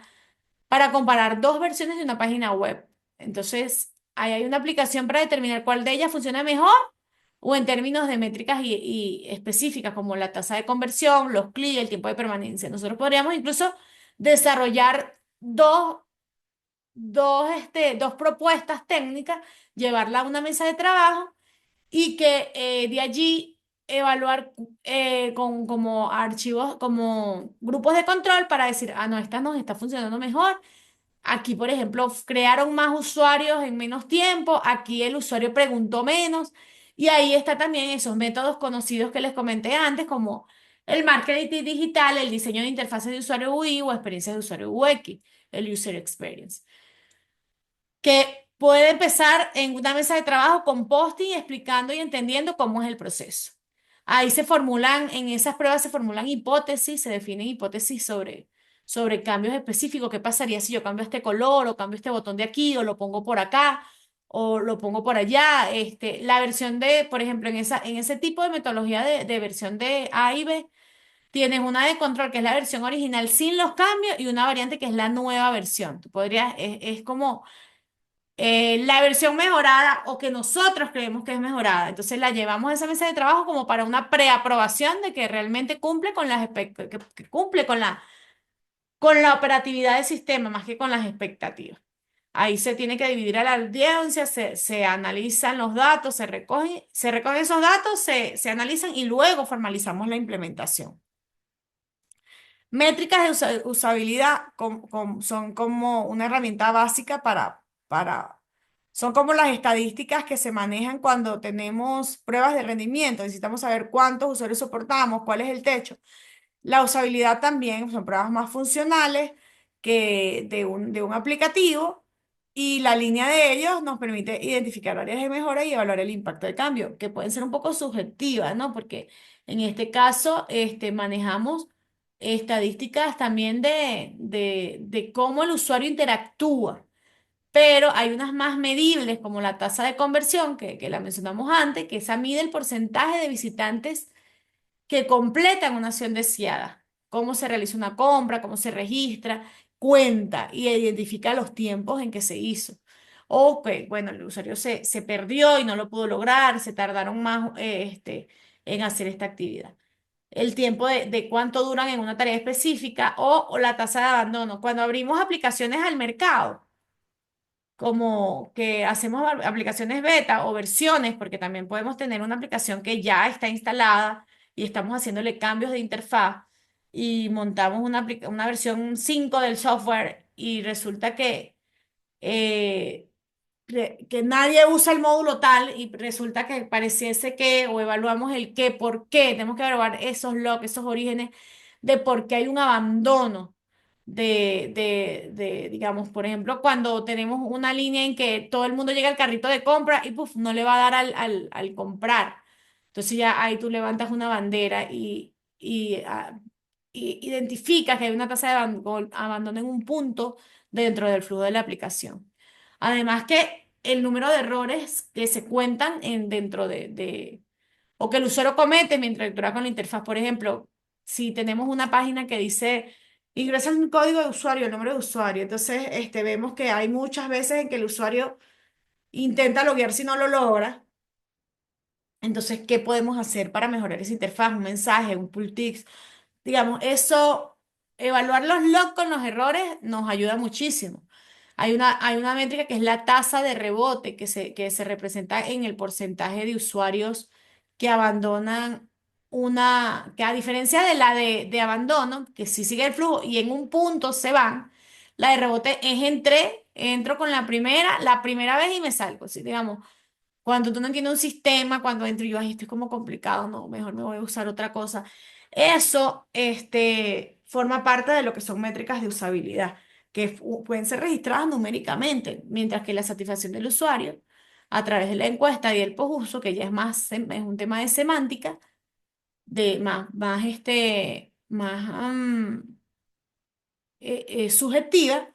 [SPEAKER 1] para comparar dos versiones de una página web. Entonces, ahí hay una aplicación para determinar cuál de ellas funciona mejor o en términos de métricas y específicas como la tasa de conversión, los clics, el tiempo de permanencia. Nosotros podríamos incluso desarrollar dos propuestas técnicas, llevarla a una mesa de trabajo y que de allí evaluar como archivos, como grupos de control para decir, ah, no, esta nos está funcionando mejor, Aquí, por ejemplo, crearon más usuarios en menos tiempo, aquí el usuario preguntó menos, y ahí está también esos métodos conocidos que les comenté antes, como el marketing digital, el diseño de interfaces de usuario UI o experiencias de usuario UX, el User Experience, que puede empezar en una mesa de trabajo con posting explicando y entendiendo cómo es el proceso. Ahí se formulan, en esas pruebas se formulan hipótesis, se definen hipótesis sobre cambios específicos. ¿Qué pasaría si yo cambio este color o cambio este botón de aquí o lo pongo por acá o lo pongo por allá? La versión de, por ejemplo, en ese tipo de metodología de versión de A y B, tienes una de control que es la versión original sin los cambios y una variante que es la nueva versión. Tú podrías, es como la versión mejorada o que nosotros creemos que es mejorada. Entonces la llevamos a esa mesa de trabajo como para una preaprobación de que realmente cumple con que cumple con la operatividad del sistema más que con las expectativas. Ahí se tiene que dividir a la audiencia, se analizan los datos, se recogen esos datos, se analizan y luego formalizamos la implementación. Métricas de usabilidad son como una herramienta básica son como las estadísticas que se manejan cuando tenemos pruebas de rendimiento. Necesitamos saber cuántos usuarios soportamos, cuál es el techo. La usabilidad también son pruebas más funcionales que de un aplicativo y la línea de ellos nos permite identificar áreas de mejora y evaluar el impacto del cambio, que pueden ser un poco subjetivas, ¿no? Porque en este caso manejamos estadísticas también de cómo el usuario interactúa, pero hay unas más medibles como la tasa de conversión, que la mencionamos antes, que esa mide el porcentaje de visitantes que completan una acción deseada. Cómo se realiza una compra, cómo se registra, cuenta y identifica los tiempos en que se hizo. O que, bueno, el usuario se perdió y no lo pudo lograr, se tardaron más en hacer esta actividad. El tiempo de cuánto duran en una tarea específica o la tasa de abandono. Cuando abrimos aplicaciones al mercado, como que hacemos aplicaciones beta o versiones, porque también podemos tener una aplicación que ya está instalada y estamos haciéndole cambios de interfaz y montamos una versión 5 del software y resulta eh, que nadie usa el módulo tal y resulta que pareciese que, o evaluamos el qué, por qué, tenemos que evaluar esos logs, esos orígenes de por qué hay un abandono digamos, por ejemplo, cuando tenemos una línea en que todo el mundo llega al carrito de compra y puf, no le va a dar al comprar. Entonces ya ahí tú levantas una bandera y identificas que hay una tasa de abandono en un punto dentro del flujo de la aplicación. Además que el número de errores que se cuentan dentro o que el usuario comete mientras interactúa con la interfaz. Por ejemplo, si tenemos una página que dice, ingresa un código de usuario, el nombre de usuario, entonces vemos que hay muchas veces en que el usuario intenta loguear si no lo logra. Entonces, ¿qué podemos hacer para mejorar esa interfaz? Un mensaje, un pull text. Digamos, eso, evaluar los logs con los errores nos ayuda muchísimo. Hay una métrica que es la tasa de rebote que se representa en el porcentaje de usuarios que abandonan que a diferencia de la de abandono, que sí sigue el flujo y en un punto se van, la de rebote es entro con la primera vez y me salgo. ¿Sí? Digamos, cuando tú no entiendes un sistema, cuando entro y yo, ay, esto es como complicado, no, mejor me voy a usar otra cosa. Eso, forma parte de lo que son métricas de usabilidad, que pueden ser registradas numéricamente, mientras que la satisfacción del usuario, a través de la encuesta y el postuso, que ya es más, es un tema de semántica, más subjetiva,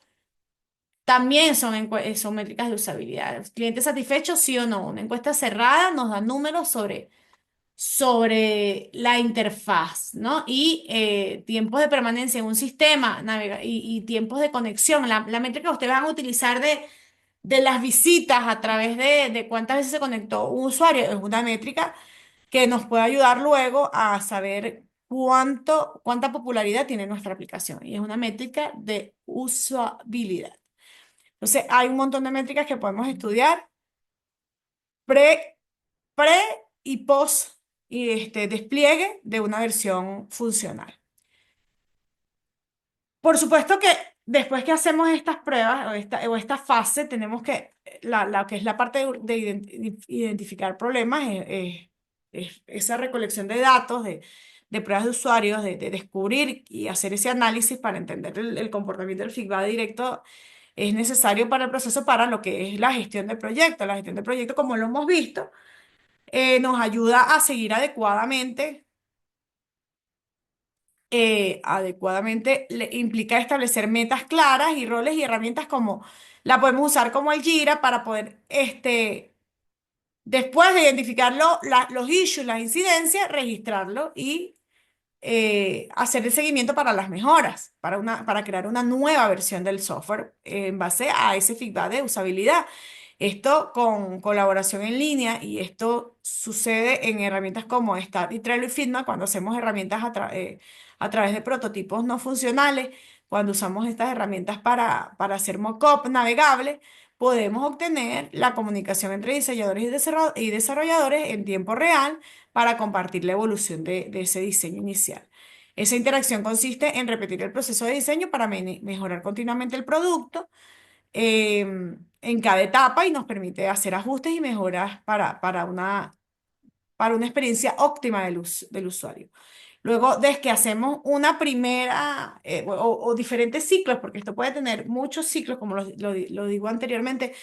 [SPEAKER 1] también son métricas de usabilidad. ¿Cliente satisfecho, sí o no? Una encuesta cerrada nos da números sobre la interfaz, ¿no? Y tiempos de permanencia en un sistema y tiempos de conexión. La métrica que ustedes van a utilizar de las visitas a través de cuántas veces se conectó un usuario es una métrica que nos puede ayudar luego a saber cuánta popularidad tiene nuestra aplicación. Y es una métrica de usabilidad. Entonces, hay un montón de métricas que podemos estudiar pre, pre y post y despliegue de una versión funcional. Por supuesto que después que hacemos estas pruebas o esta fase, tenemos que, la que es la parte de identificar problemas, es esa recolección de datos, de pruebas de usuarios, de descubrir y hacer ese análisis para entender el comportamiento del feedback directo, es necesario para el proceso, para lo que es la gestión del proyecto. La gestión del proyecto, como lo hemos visto, nos ayuda a seguir adecuadamente implica establecer metas claras y roles y herramientas como la podemos usar como el Jira para poder, después de identificarlo, los issues, las incidencias, registrarlo y hacer el seguimiento para las mejoras, para crear una nueva versión del software en base a ese feedback de usabilidad. Esto con colaboración en línea, y esto sucede en herramientas como Start y Trello y Figma cuando hacemos herramientas a través de prototipos no funcionales. Cuando usamos estas herramientas para hacer mockup navegable, podemos obtener la comunicación entre diseñadores y desarrolladores en tiempo real para compartir la evolución de ese diseño inicial. Esa interacción consiste en repetir el proceso de diseño para mejorar continuamente el producto en cada etapa, y nos permite hacer ajustes y mejoras para una experiencia óptima del usuario. Luego de que hacemos una primera o diferentes ciclos, porque esto puede tener muchos ciclos, como lo digo anteriormente,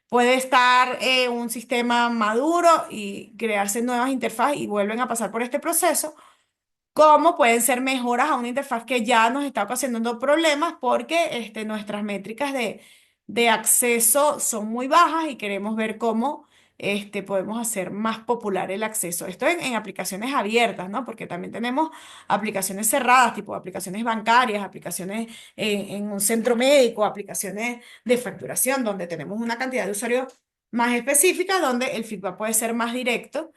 [SPEAKER 1] puede estar un sistema maduro y crearse nuevas interfaces y vuelven a pasar por este proceso. ¿Cómo pueden ser mejoras a una interfaz que ya nos está ocasionando problemas porque nuestras métricas de acceso son muy bajas y queremos ver cómo podemos hacer más popular el acceso? Esto en aplicaciones abiertas, ¿no? Porque también tenemos aplicaciones cerradas, tipo aplicaciones bancarias, aplicaciones en un centro médico, aplicaciones de facturación, donde tenemos una cantidad de usuarios más específica, donde el feedback puede ser más directo,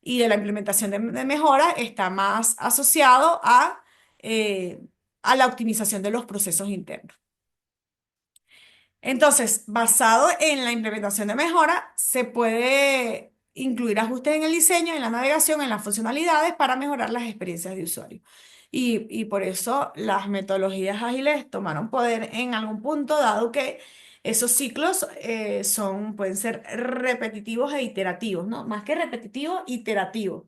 [SPEAKER 1] y de la implementación de mejora está más asociado eh, a la optimización de los procesos internos. Entonces, basado en la implementación de mejora, se puede incluir ajustes en el diseño, en la navegación, en las funcionalidades para mejorar las experiencias de usuario. Y por eso las metodologías ágiles tomaron poder en algún punto, dado que esos ciclos pueden ser repetitivos e iterativos, ¿no? Más que repetitivos, iterativos,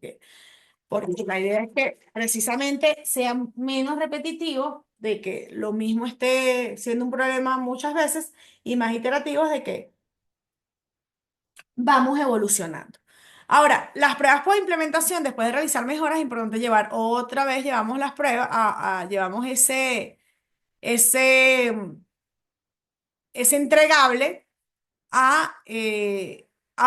[SPEAKER 1] porque la idea es que precisamente sean menos repetitivos, de que lo mismo esté siendo un problema muchas veces, y más iterativos, de que vamos evolucionando. Ahora, las pruebas por implementación, después de realizar mejoras, es importante llevar otra vez, llevamos las pruebas, llevamos ese, ese entregable a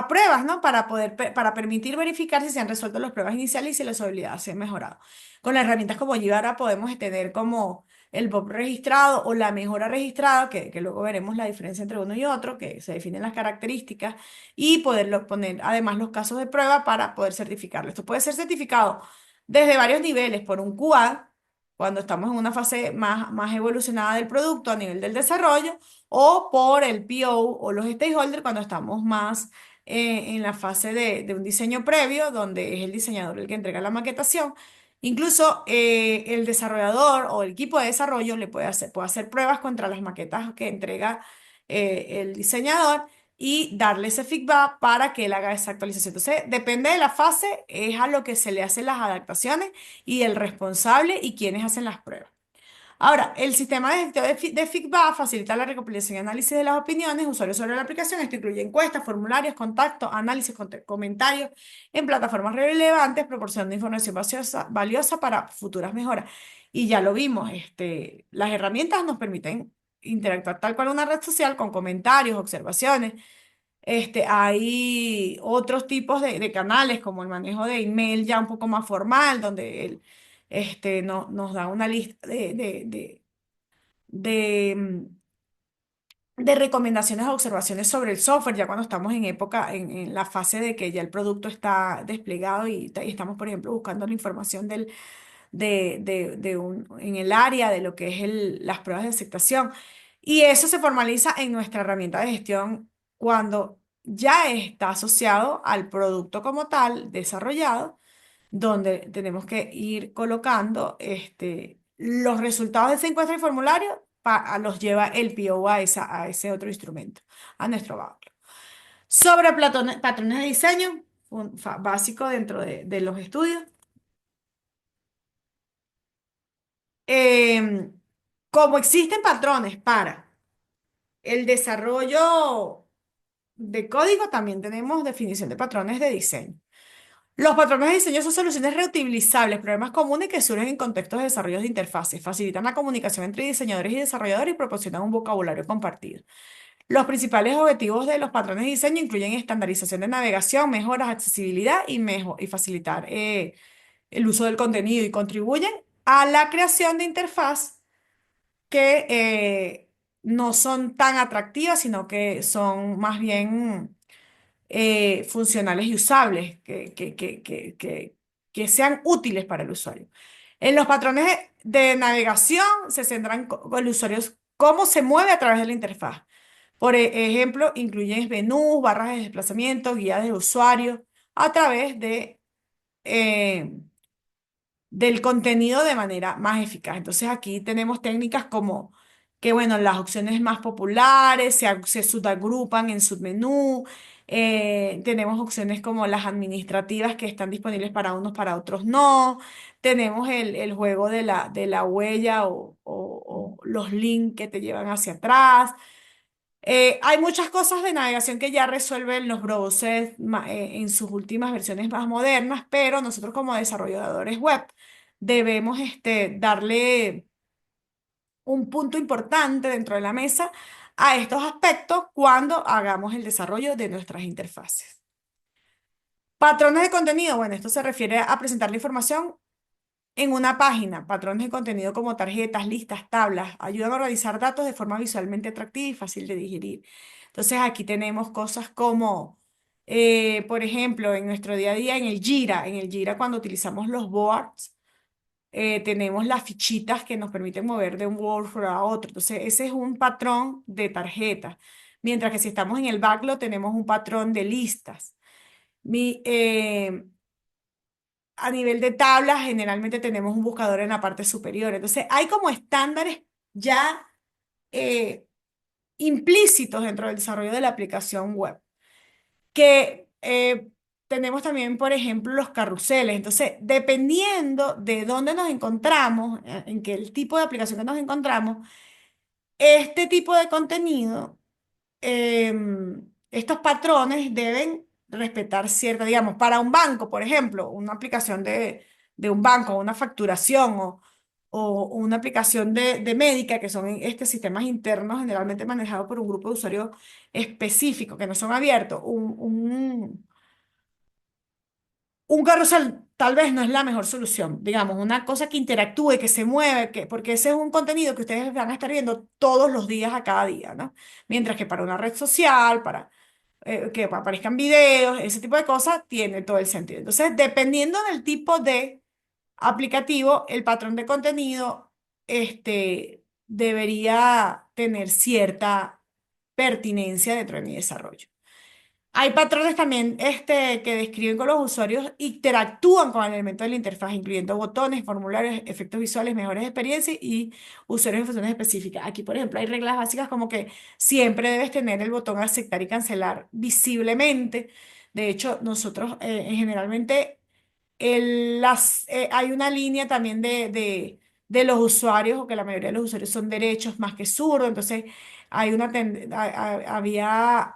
[SPEAKER 1] pruebas, ¿no? Para permitir verificar si se han resuelto las pruebas iniciales y si la usabilidad se ha mejorado. Con las herramientas como Jira podemos tener como el bug registrado o la mejora registrada, que luego veremos la diferencia entre uno y otro, que se definen las características, y poderlo poner además los casos de prueba para poder certificarlo. Esto puede ser certificado desde varios niveles: por un QA, cuando estamos en una fase más evolucionada del producto a nivel del desarrollo, o por el PO o los stakeholders cuando estamos más en la fase de un diseño previo, donde es el diseñador el que entrega la maquetación. Incluso el desarrollador o el equipo de desarrollo puede hacer pruebas contra las maquetas que entrega el diseñador, y darle ese feedback para que él haga esa actualización. Entonces, depende de la fase, es a lo que se le hacen las adaptaciones, y el responsable y quienes hacen las pruebas. Ahora, el sistema de gestión de feedback facilita la recopilación y análisis de las opiniones de usuarios sobre la aplicación. Esto incluye encuestas, formularios, contactos, análisis, comentarios en plataformas relevantes, proporcionando información valiosa para futuras mejoras. Y ya lo vimos, las herramientas nos permiten interactuar tal cual una red social, con comentarios, observaciones. Hay otros tipos de canales, como el manejo de email ya un poco más formal, donde nos da una lista de, mm, de recomendaciones o observaciones sobre el software, ya cuando estamos en la fase de que ya el producto está desplegado, y estamos, por ejemplo, buscando la información en el área de lo que es las pruebas de aceptación. Y eso se formaliza en nuestra herramienta de gestión cuando ya está asociado al producto como tal desarrollado, donde tenemos que ir colocando los resultados de esa encuesta y formulario los lleva el PO a ese otro instrumento, a nuestro Backlog. Sobre patrones de diseño, básico dentro de los estudios. Em, Como existen patrones para el desarrollo de código, también tenemos definición de patrones de diseño. Los patrones de diseño son soluciones reutilizables, problemas comunes que surgen en contextos de desarrollo de interfaces, facilitan la comunicación entre diseñadores y desarrolladores y proporcionan un vocabulario compartido. Los principales objetivos de los patrones de diseño incluyen estandarización de navegación, mejoras, accesibilidad y facilitar el uso del contenido y contribuyen a la creación de interfaz que no son tan atractivas, sino que son más bien funcionales y usables, que sean útiles para el usuario. En los patrones de navegación se centran con el usuario cómo se mueve a través de la interfaz. Por ejemplo, incluyen menús, barras de desplazamiento, guías de usuario a través eh, del contenido de manera más eficaz. Entonces aquí tenemos técnicas como que, bueno, las opciones más populares se subagrupan en submenú. Tenemos opciones como las administrativas que están disponibles para unos, para otros no. Tenemos el juego de la huella o los links que te llevan hacia atrás. Hay muchas cosas de navegación que ya resuelven los browsers en sus últimas versiones más modernas, pero nosotros como desarrolladores web debemos darle un punto importante dentro de la mesa a estos aspectos cuando hagamos el desarrollo de nuestras interfaces. Patrones de contenido, bueno, esto se refiere a presentar la información en una página. Patrones de contenido como tarjetas, listas, tablas, ayudan a organizar datos de forma visualmente atractiva y fácil de digerir. Entonces aquí tenemos cosas como, por ejemplo, en nuestro día a día en el Jira cuando utilizamos los boards, tenemos las fichitas que nos permiten mover de un workflow a otro. Entonces ese es un patrón de tarjetas. Mientras que si estamos en el backlog tenemos un patrón de listas. Mi, a nivel de tablas, generalmente tenemos un buscador en la parte superior. Entonces, hay como estándares ya eh, implícitos dentro del desarrollo de la aplicación web, que tenemos también, por ejemplo, los carruseles. Entonces, dependiendo de dónde nos encontramos, en qué el tipo de aplicación que nos encontramos, este tipo de contenido estos patrones deben respetar cierta, digamos, para un banco, por ejemplo, una aplicación de un banco, una facturación o una aplicación de médica, que son sistemas internos generalmente manejados por un grupo de usuarios específicos, que no son abiertos. Un carrusel tal vez no es la mejor solución, digamos, una cosa que interactúe, que se mueve, porque ese es un contenido que ustedes van a estar viendo todos los días a cada día, ¿no? Mientras que para una red social, para que aparezcan videos, ese tipo de cosas, tiene todo el sentido. Entonces, dependiendo del tipo de aplicativo, el patrón de contenido, debería tener cierta pertinencia dentro de mi desarrollo. Hay patrones también que describen con los usuarios, interactúan con el elemento de la interfaz, incluyendo botones, formularios, efectos visuales, mejores experiencias y usuarios de funciones específicas. Aquí, por ejemplo, hay reglas básicas como que siempre debes tener el botón aceptar y cancelar visiblemente. De hecho, nosotros generalmente hay una línea también de los usuarios, o que la mayoría de los usuarios son derechos más que zurdos, entonces había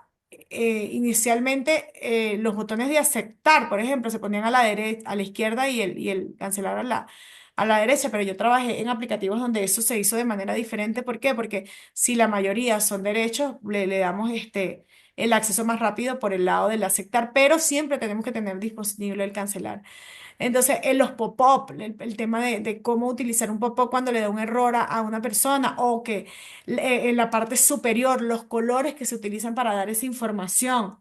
[SPEAKER 1] inicialmente los botones de aceptar, por ejemplo, se ponían a la derecha, a la izquierda y el cancelar a la derecha, pero yo trabajé en aplicativos donde eso se hizo de manera diferente. ¿Por qué? Porque si la mayoría son derechos, le damos el acceso más rápido por el lado del aceptar, pero siempre tenemos que tener disponible el cancelar. Entonces, en los pop-up, el tema de cómo utilizar un pop-up cuando le da un error a una persona o que en la parte superior, los colores que se utilizan para dar esa información.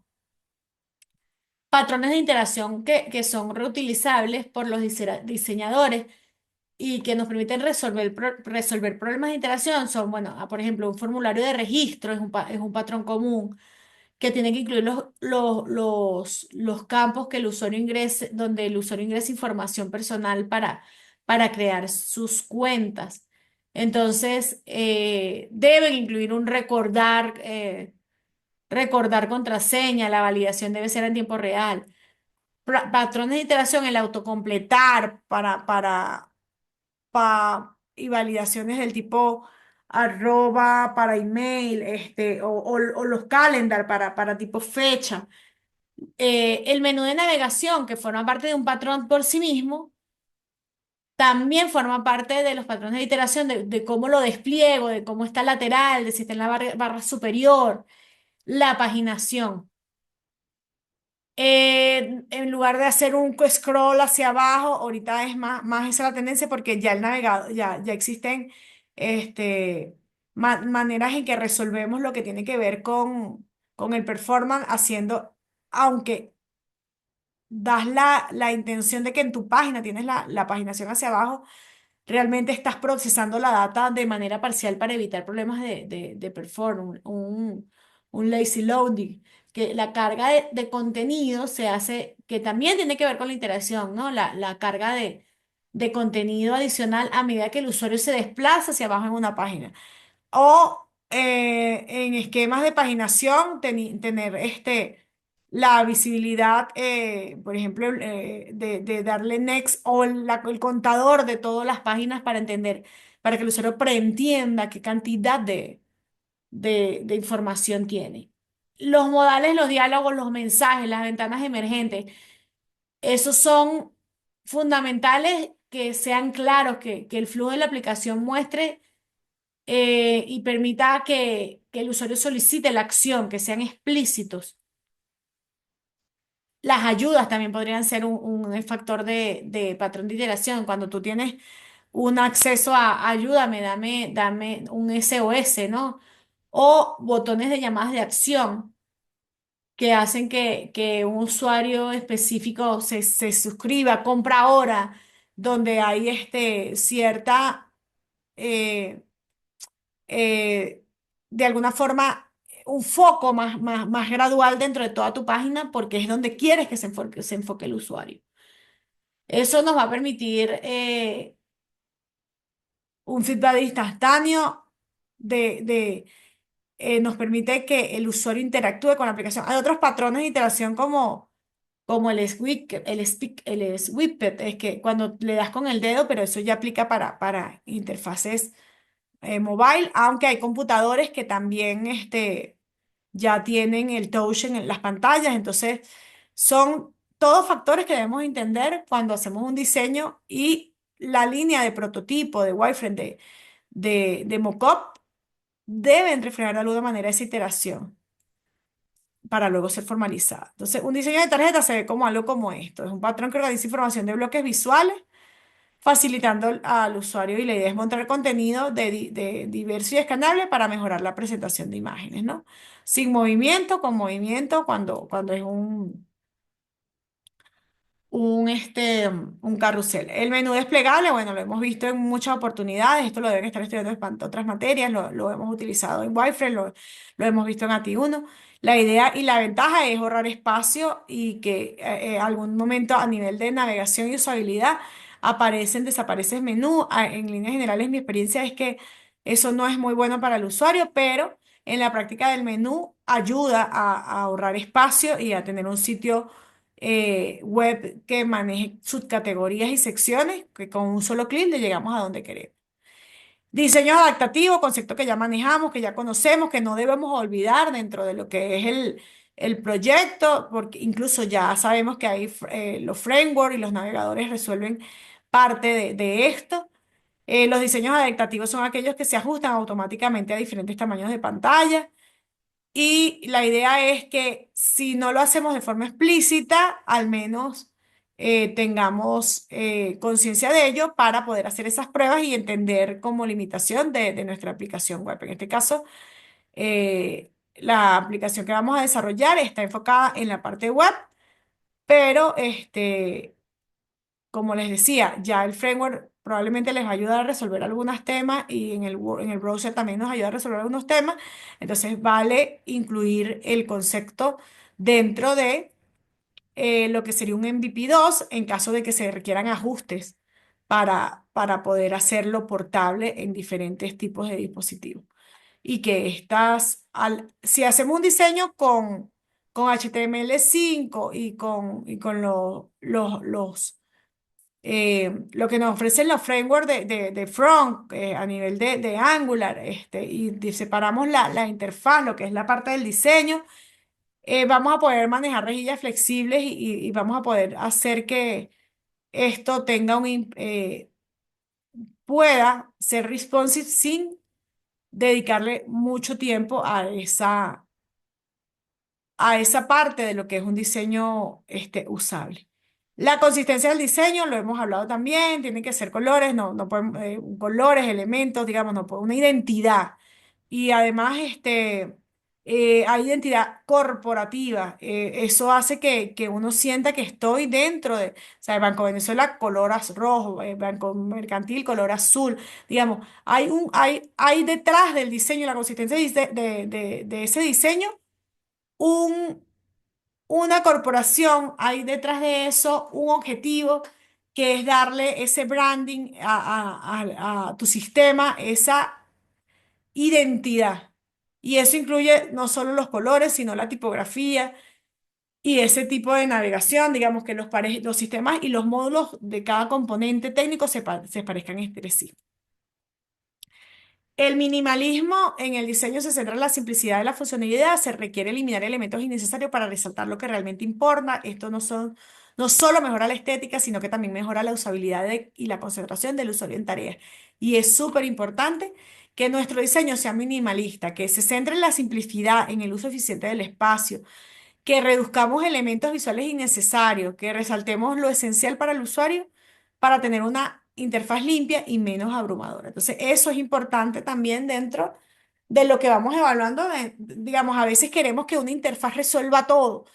[SPEAKER 1] Patrones de interacción que son reutilizables por los diseñadores y que nos permiten resolver problemas de interacción son, bueno, por ejemplo, un formulario de registro es un patrón común que tiene que incluir los campos que el usuario ingrese, donde el usuario ingresa información personal para para crear sus cuentas. Entonces, deben incluir un recordar contraseña, la validación debe ser en tiempo real. Patrones de iteración, el autocompletar y validaciones del tipo arroba para email, o los calendar para tipo fecha. El menú de navegación, que forma parte de un patrón por sí mismo, también forma parte de los patrones de iteración, de cómo lo despliego, de cómo está lateral, de si está en la barra superior, la paginación. En lugar de hacer un scroll hacia abajo, ahorita es más esa la tendencia porque ya el navegador, ya existen maneras en que resolvemos lo que tiene que ver con el performance haciendo, aunque das la intención de que en tu página tienes la paginación hacia abajo, realmente estás procesando la data de manera parcial para evitar problemas de performance, un lazy loading, que la carga de contenido se hace, que también tiene que ver con la interacción, ¿no? La carga de contenido adicional a medida que el usuario se desplaza hacia abajo en una página. O en esquemas de paginación, tener la visibilidad, por ejemplo, de darle next o el contador de todas las páginas para entender, para que el usuario preentienda qué cantidad de información tiene. Los modales, los diálogos, los mensajes, las ventanas emergentes, esos son fundamentales que sean claros, que el flujo de la aplicación muestre y permita que el usuario solicite la acción, que sean explícitos. Las ayudas también podrían ser un factor de patrón de iteración. Cuando tú tienes un acceso a ayúdame, dame un SOS, ¿no? O botones de llamadas de acción que hacen que un usuario específico se suscriba, compra ahora, donde hay cierta eh, eh, de alguna forma un foco más gradual dentro de toda tu página porque es donde quieres que se enfoque el usuario. Eso nos va a permitir un feedback instantáneo nos permite que el usuario interactúe con la aplicación. Hay otros patrones de interacción como el swipe, es que cuando le das con el dedo, pero eso ya aplica para interfaces mobile, aunque hay computadores que también ya tienen el touch en las pantallas, entonces son todos factores que debemos entender cuando hacemos un diseño y la línea de prototipo, de wireframe, de mockup, deben reflejar de alguna manera esa iteración para luego ser formalizada. Entonces, un diseño de tarjeta se ve como algo como esto, es un patrón que organiza información de bloques visuales facilitando al usuario y la idea es mostrar contenido de diverso y escanable para mejorar la presentación de imágenes, ¿no? Sin movimiento, con movimiento, cuando es un carrusel. El menú desplegable, bueno, lo hemos visto en muchas oportunidades, esto lo deben estar estudiando en otras materias, lo hemos utilizado en Wi-Fi, lo hemos visto en ATI 1. La idea y la ventaja es ahorrar espacio y que algún momento a nivel de navegación y usabilidad desaparece el menú. En líneas generales, mi experiencia es que eso no es muy bueno para el usuario, pero en la práctica del menú ayuda a ahorrar espacio y a tener un sitio web que maneje subcategorías y secciones, que con un solo clic le llegamos a donde queremos. Diseños adaptativos, concepto que ya manejamos, que ya conocemos, que no debemos olvidar dentro de lo que es el proyecto, porque incluso ya sabemos que hay los frameworks y los navegadores resuelven parte de esto. Los diseños adaptativos son aquellos que se ajustan automáticamente a diferentes tamaños de pantalla. Y la idea es que si no lo hacemos de forma explícita, al menos tengamos conciencia de ello para poder hacer esas pruebas y entender como limitación de nuestra aplicación web. En este caso, la aplicación que vamos a desarrollar está enfocada en la parte web, pero como les decía, ya el framework probablemente les va a ayudar a resolver algunos temas y en el browser también nos ayuda a resolver algunos temas. Entonces, vale incluir el concepto dentro de lo que sería un MVP2 en caso de que se requieran ajustes para poder hacerlo portable en diferentes tipos de dispositivos. Y que si hacemos un diseño con HTML5 y con lo que nos ofrecen los frameworks de front a nivel de Angular, separamos la interfaz, lo que es la parte del diseño, vamos a poder manejar rejillas flexibles y vamos a poder hacer que esto pueda ser responsive sin dedicarle mucho tiempo a esa parte de lo que es un diseño usable. La consistencia del diseño, lo hemos hablado también, tienen que ser colores, no podemos, colores, elementos, digamos, no una identidad. Y además, hay identidad corporativa. Eso hace que uno sienta que estoy dentro o sea, Banco Venezuela, color rojo, Banco Mercantil, color azul. Digamos, hay detrás del diseño, la consistencia de ese diseño un, una corporación, hay detrás de eso un objetivo que es darle ese branding a tu sistema, esa identidad. Y eso incluye no solo los colores, sino la tipografía y ese tipo de navegación, digamos que los sistemas y los módulos de cada componente técnico se parezcan entre sí. El minimalismo en el diseño se centra en la simplicidad de la funcionalidad, se requiere eliminar elementos innecesarios para resaltar lo que realmente importa. Esto no solo mejora la estética, sino que también mejora la usabilidad y la concentración del usuario en tareas. Y es súper importante que nuestro diseño sea minimalista, que se centre en la simplicidad, en el uso eficiente del espacio, que reduzcamos elementos visuales innecesarios, que resaltemos lo esencial para el usuario para tener una interfaz limpia y menos abrumadora. Entonces, eso es importante también dentro de lo que vamos evaluando. Digamos, a veces queremos que una interfaz resuelva todo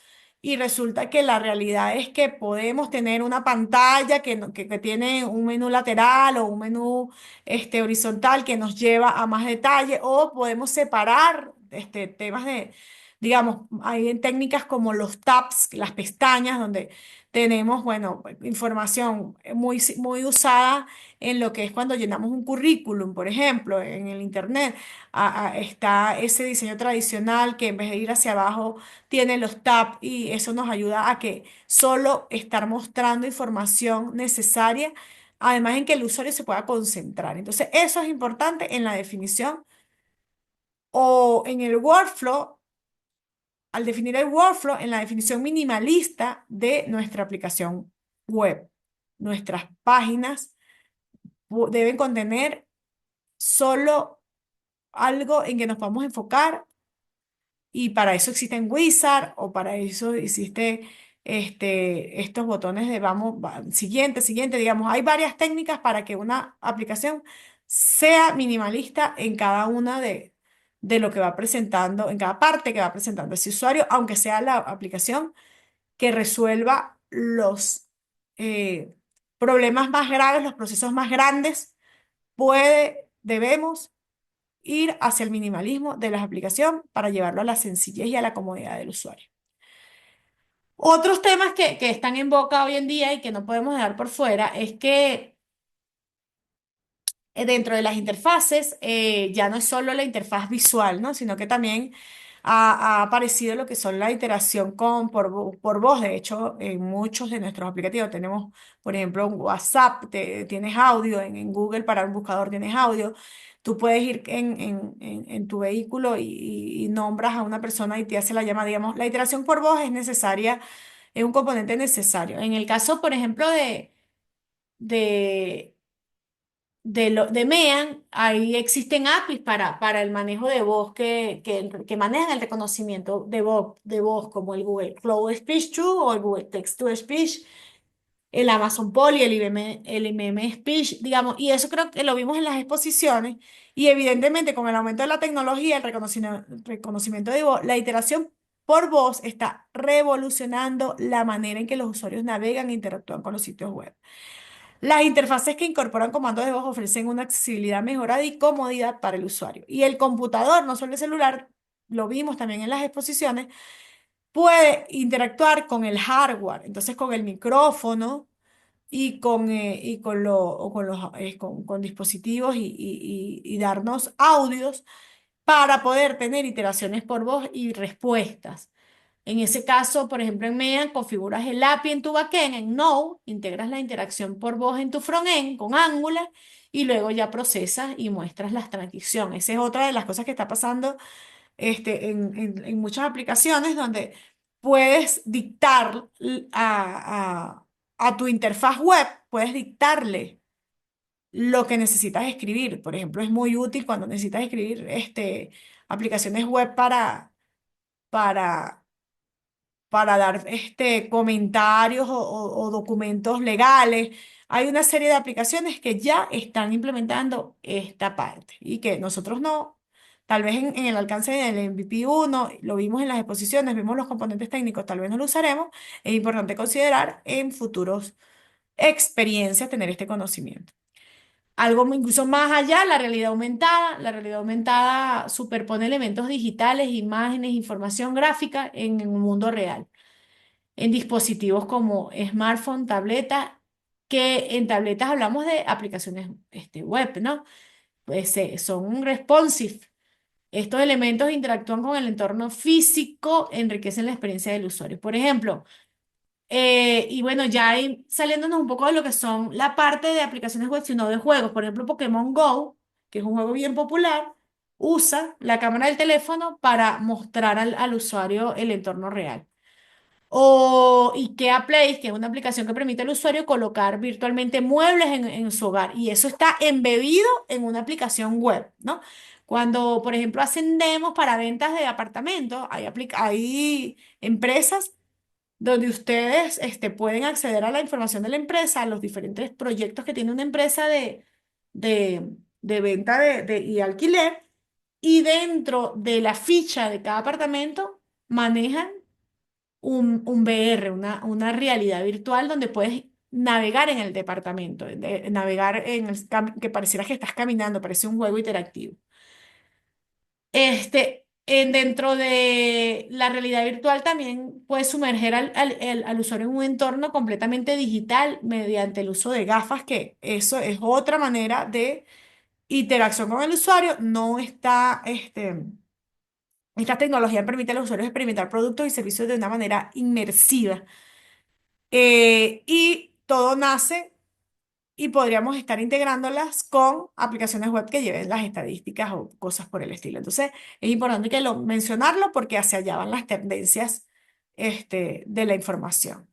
[SPEAKER 1] y resulta que la realidad es que podemos tener una pantalla que tiene un menú lateral o un menú horizontal que nos lleva a más detalle o podemos separar temas digamos, hay en técnicas como los tabs, las pestañas, donde tenemos, bueno, información muy usada en lo que es cuando llenamos un currículum, por ejemplo, en el Internet. Está ese diseño tradicional que en vez de ir hacia abajo tiene los tabs y eso nos ayuda a que solo estar mostrando información necesaria, además en que el usuario se pueda concentrar. Entonces, eso es importante en la definición o en el workflow al definir el workflow en la definición minimalista de nuestra aplicación web. Nuestras páginas deben contener solo algo en que nos podamos enfocar y para eso existen wizard o para eso existe estos botones de siguiente, siguiente, digamos, hay varias técnicas para que una aplicación sea minimalista en cada una de lo que va presentando, en cada parte que va presentando ese usuario, aunque sea la aplicación que resuelva los eh, problemas más graves, los procesos más grandes, debemos ir hacia el minimalismo de la aplicación para llevarlo a la sencillez y a la comodidad del usuario. Otros temas que están en boca hoy en día y que no podemos dejar por fuera es que dentro de las interfaces, ya no es solo la interfaz visual, ¿no? Sino que también ha aparecido lo que son la iteración por voz. De hecho, en muchos de nuestros aplicativos tenemos, por ejemplo, un WhatsApp, tienes audio, en Google para un buscador tienes audio. Tú puedes ir en tu vehículo y nombras a una persona y te hace la llamada. Digamos, la iteración por voz es necesaria, es un componente necesario. En el caso, por ejemplo, de de MEAN, ahí existen APIs para el manejo de voz que manejan el reconocimiento de voz, como el Google Cloud Speech 2 o el Google Text to Speech, el Amazon Polly, el IBM Speech, digamos, y eso creo que lo vimos en las exposiciones, y evidentemente con el aumento de la tecnología, el reconocimiento de voz, la iteración por voz está revolucionando la manera en que los usuarios navegan e interactúan con los sitios web. Las interfaces que incorporan comandos de voz ofrecen una accesibilidad mejorada y comodidad para el usuario. Y el computador, no solo el celular, lo vimos también en las exposiciones, puede interactuar con el hardware, entonces con el micrófono o con dispositivos y darnos audios para poder tener iteraciones por voz y respuestas. En ese caso, por ejemplo, en MEA configuras el API en tu backend, en Node, integras la interacción por voz en tu frontend con Angular y luego ya procesas y muestras las transiciones. Esa es otra de las cosas que está pasando en muchas aplicaciones donde puedes dictar a tu interfaz web, puedes dictarle lo que necesitas escribir. Por ejemplo, es muy útil cuando necesitas escribir aplicaciones web para para dar comentarios o documentos legales. Hay una serie de aplicaciones que ya están implementando esta parte y que nosotros no. Tal vez en el alcance del MVP 1, lo vimos en las exposiciones, vimos los componentes técnicos, tal vez no lo usaremos. Es importante considerar en futuros experiencias tener este conocimiento. Algo incluso más allá, la realidad aumentada. La realidad aumentada superpone elementos digitales, imágenes, información gráfica en un mundo real en dispositivos como smartphone, tabletas, que en tabletas hablamos de aplicaciones web, ¿no? Pues son responsive. Estos elementos interactúan con el entorno físico, enriquecen la experiencia del usuario. Por ejemplo, y bueno, ya ahí saliéndonos un poco de lo que son la parte de aplicaciones web, sino de juegos. Por ejemplo, Pokémon Go, que es un juego bien popular, usa la cámara del teléfono para mostrar al usuario el entorno real. O IKEA Place, que es una aplicación que permite al usuario colocar virtualmente muebles en su hogar. Y eso está embebido en una aplicación web, ¿no? Cuando, por ejemplo, hacen demos para ventas de apartamentos, hay empresas donde ustedes pueden acceder a la información de la empresa, a los diferentes proyectos que tiene una empresa de, de venta y alquiler. Y dentro de la ficha de cada apartamento manejan un VR, una realidad virtual donde puedes navegar en el departamento, navegar que pareciera que estás caminando, parece un juego interactivo. Dentro de la realidad virtual también puedes sumerger al usuario en un entorno completamente digital mediante el uso de gafas, que eso es otra manera de interacción con el usuario. No está, esta tecnología permite a los usuarios experimentar productos y servicios de una manera inmersiva. Y todo nace y podríamos estar integrándolas con aplicaciones web que lleven las estadísticas o cosas por el estilo. Entonces, es importante que mencionarlo porque hacia allá van las tendencias de la información.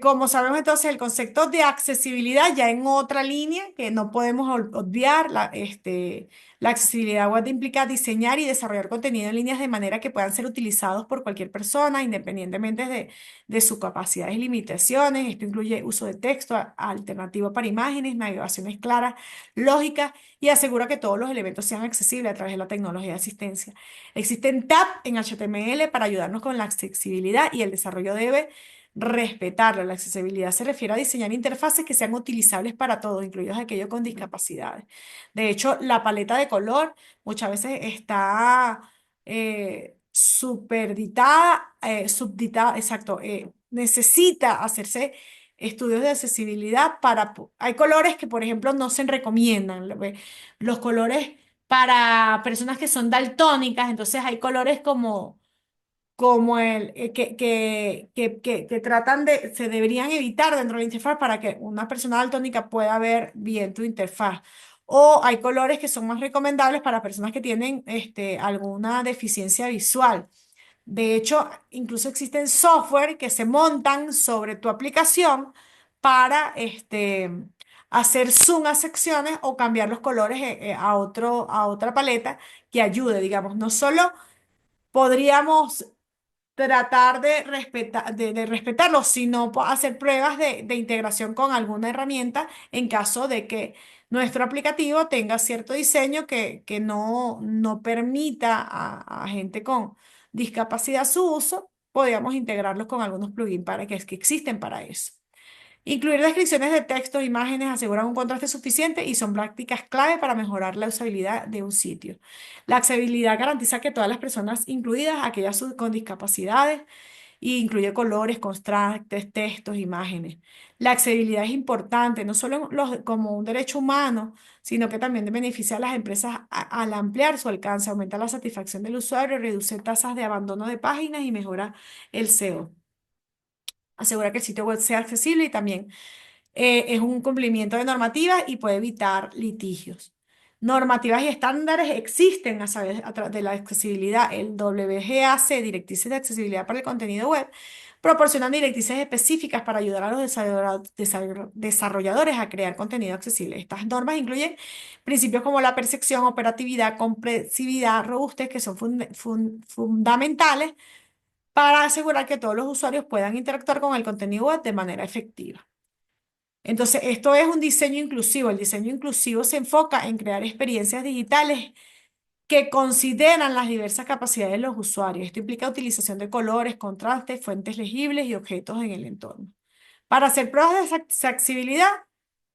[SPEAKER 1] Como sabemos entonces, el concepto de accesibilidad ya en otra línea que no podemos obviar, la accesibilidad web implica diseñar y desarrollar contenido en líneas de manera que puedan ser utilizados por cualquier persona, independientemente de sus capacidades y limitaciones. Esto incluye uso de texto alternativo para imágenes, navegaciones claras, lógicas y asegura que todos los elementos sean accesibles a través de la tecnología de asistencia. Existen tabs en HTML para ayudarnos con la accesibilidad y el desarrollo debe respetarla. La accesibilidad se refiere a diseñar interfaces que sean utilizables para todos, incluidos aquellos con discapacidades. De hecho, la paleta de color muchas veces está superditada, subditada, exacto, necesita hacerse estudios de accesibilidad Hay colores que, por ejemplo, no se recomiendan. Los colores para personas que son daltónicas, entonces hay colores como que tratan se deberían evitar dentro de la interfaz para que una persona daltónica pueda ver bien tu interfaz. O hay colores que son más recomendables para personas que tienen alguna deficiencia visual. De hecho, incluso existen software que se montan sobre tu aplicación para hacer zoom a secciones o cambiar los colores a otra paleta que ayude, digamos, no solo podríamos tratar de respetarlo, sino hacer pruebas de integración con alguna herramienta en caso de que nuestro aplicativo tenga cierto diseño que no permita a gente con discapacidad su uso, podríamos integrarlos con algunos plugins que existen para eso. Incluir descripciones de texto, imágenes aseguran un contraste suficiente y son prácticas clave para mejorar la usabilidad de un sitio. La accesibilidad garantiza que todas las personas, incluidas aquellas con discapacidades, y incluye colores, contrastes, textos, imágenes. La accesibilidad es importante, no solo como un derecho humano, sino que también beneficia a las empresas al ampliar su alcance, aumenta la satisfacción del usuario, reduce tasas de abandono de páginas y mejora el SEO. Asegura que el sitio web sea accesible y también es un cumplimiento de normativas y puede evitar litigios. Normativas y estándares existen a través de la accesibilidad. El WGAC, Directrices de Accesibilidad para el Contenido Web, proporcionan directrices específicas para ayudar a los desarrolladores a crear contenido accesible. Estas normas incluyen principios como la percepción, operatividad, comprensividad, robustez, que son fundamentales para asegurar que todos los usuarios puedan interactuar con el contenido web de manera efectiva. Entonces, esto es un diseño inclusivo. El diseño inclusivo se enfoca en crear experiencias digitales que consideran las diversas capacidades de los usuarios. Esto implica utilización de colores, contrastes, fuentes legibles y objetos en el entorno. Para hacer pruebas de accesibilidad,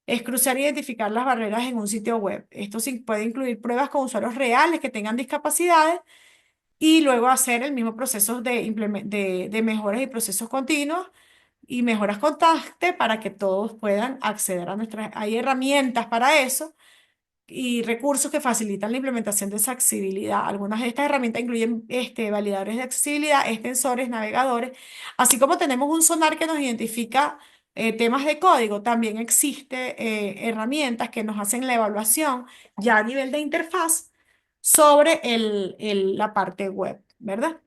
[SPEAKER 1] es crucial identificar las barreras en un sitio web. Esto sí puede incluir pruebas con usuarios reales que tengan discapacidades y luego hacer el mismo proceso de mejoras y procesos continuos y mejoras constantes para que todos puedan acceder a nuestras. Hay herramientas para eso y recursos que facilitan la implementación de esa accesibilidad. Algunas de estas herramientas incluyen validadores de accesibilidad, extensores, navegadores, así como tenemos un sonar que nos identifica temas de código. También existe herramientas que nos hacen la evaluación ya a nivel de interfaz sobre la parte web, ¿verdad?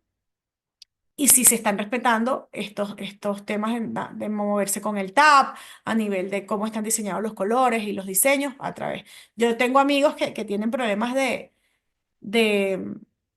[SPEAKER 1] Y si se están respetando estos temas de moverse con el tab, a nivel de cómo están diseñados los colores y los diseños a través. Yo tengo amigos que tienen problemas de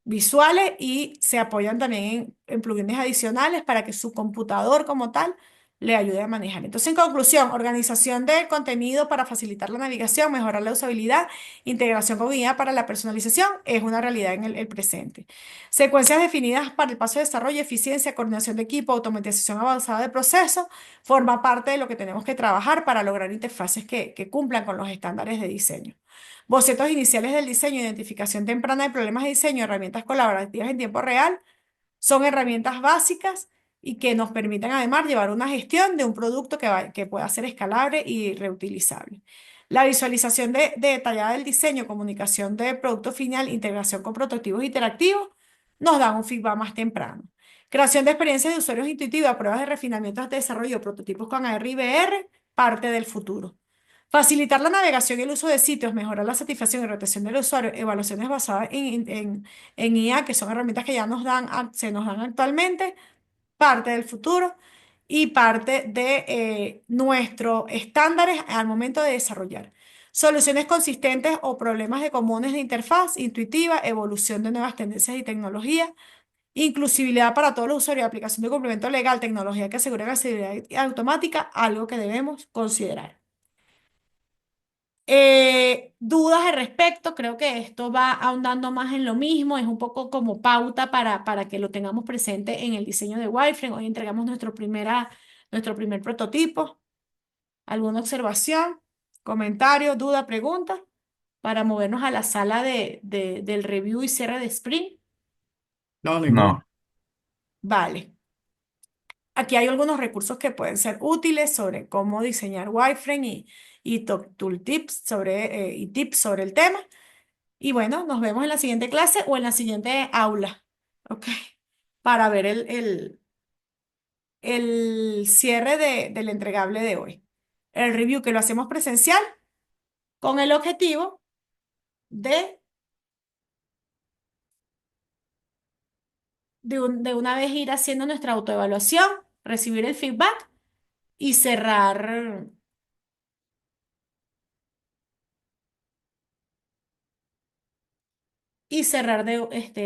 [SPEAKER 1] visuales y se apoyan también en plugins adicionales para que su computador como tal le ayude a manejar. Entonces, en conclusión, organización de contenido para facilitar la navegación, mejorar la usabilidad, integración con guía para la personalización es una realidad en el presente. Secuencias definidas para el paso de desarrollo, eficiencia, coordinación de equipo, automatización avanzada de procesos, forma parte de lo que tenemos que trabajar para lograr interfaces que cumplan con los estándares de diseño. Bocetos iniciales del diseño, identificación temprana de problemas de diseño, herramientas colaborativas en tiempo real, son herramientas básicas y que nos permiten además llevar una gestión de un producto que pueda ser escalable y reutilizable. La visualización detallada del diseño, comunicación de producto final, integración con prototipos interactivos, nos dan un feedback más temprano. Creación de experiencias de usuarios intuitivas, pruebas de refinamiento de desarrollo, prototipos con AR y VR, parte del futuro. Facilitar la navegación y el uso de sitios, mejorar la satisfacción y rotación del usuario, evaluaciones basadas en IA, que son herramientas que ya se nos dan actualmente, parte del futuro y parte de nuestros estándares al momento de desarrollar. Soluciones consistentes o problemas de comunes de interfaz intuitiva, evolución de nuevas tendencias y tecnologías, inclusibilidad para todos los usuarios, aplicación de complemento legal, tecnología que asegure la accesibilidad automática, algo que debemos considerar. Dudas al respecto, creo que esto va ahondando más en lo mismo, es un poco como pauta para que lo tengamos presente en el diseño de Wireframe. Hoy entregamos nuestro primer prototipo. ¿Alguna observación, comentario, duda, pregunta? Para movernos a la sala del review y cierre de sprint.
[SPEAKER 3] No,
[SPEAKER 2] No,
[SPEAKER 3] ninguno.
[SPEAKER 1] Vale. Aquí hay algunos recursos que pueden ser útiles sobre cómo diseñar Wireframe y tooltips y tips sobre el tema. Y bueno, nos vemos en la siguiente clase o en la siguiente aula, ¿ok? Para ver el cierre del entregable de hoy. El review que lo hacemos presencial con el objetivo de, de una vez ir haciendo nuestra autoevaluación, recibir el feedback y cerrar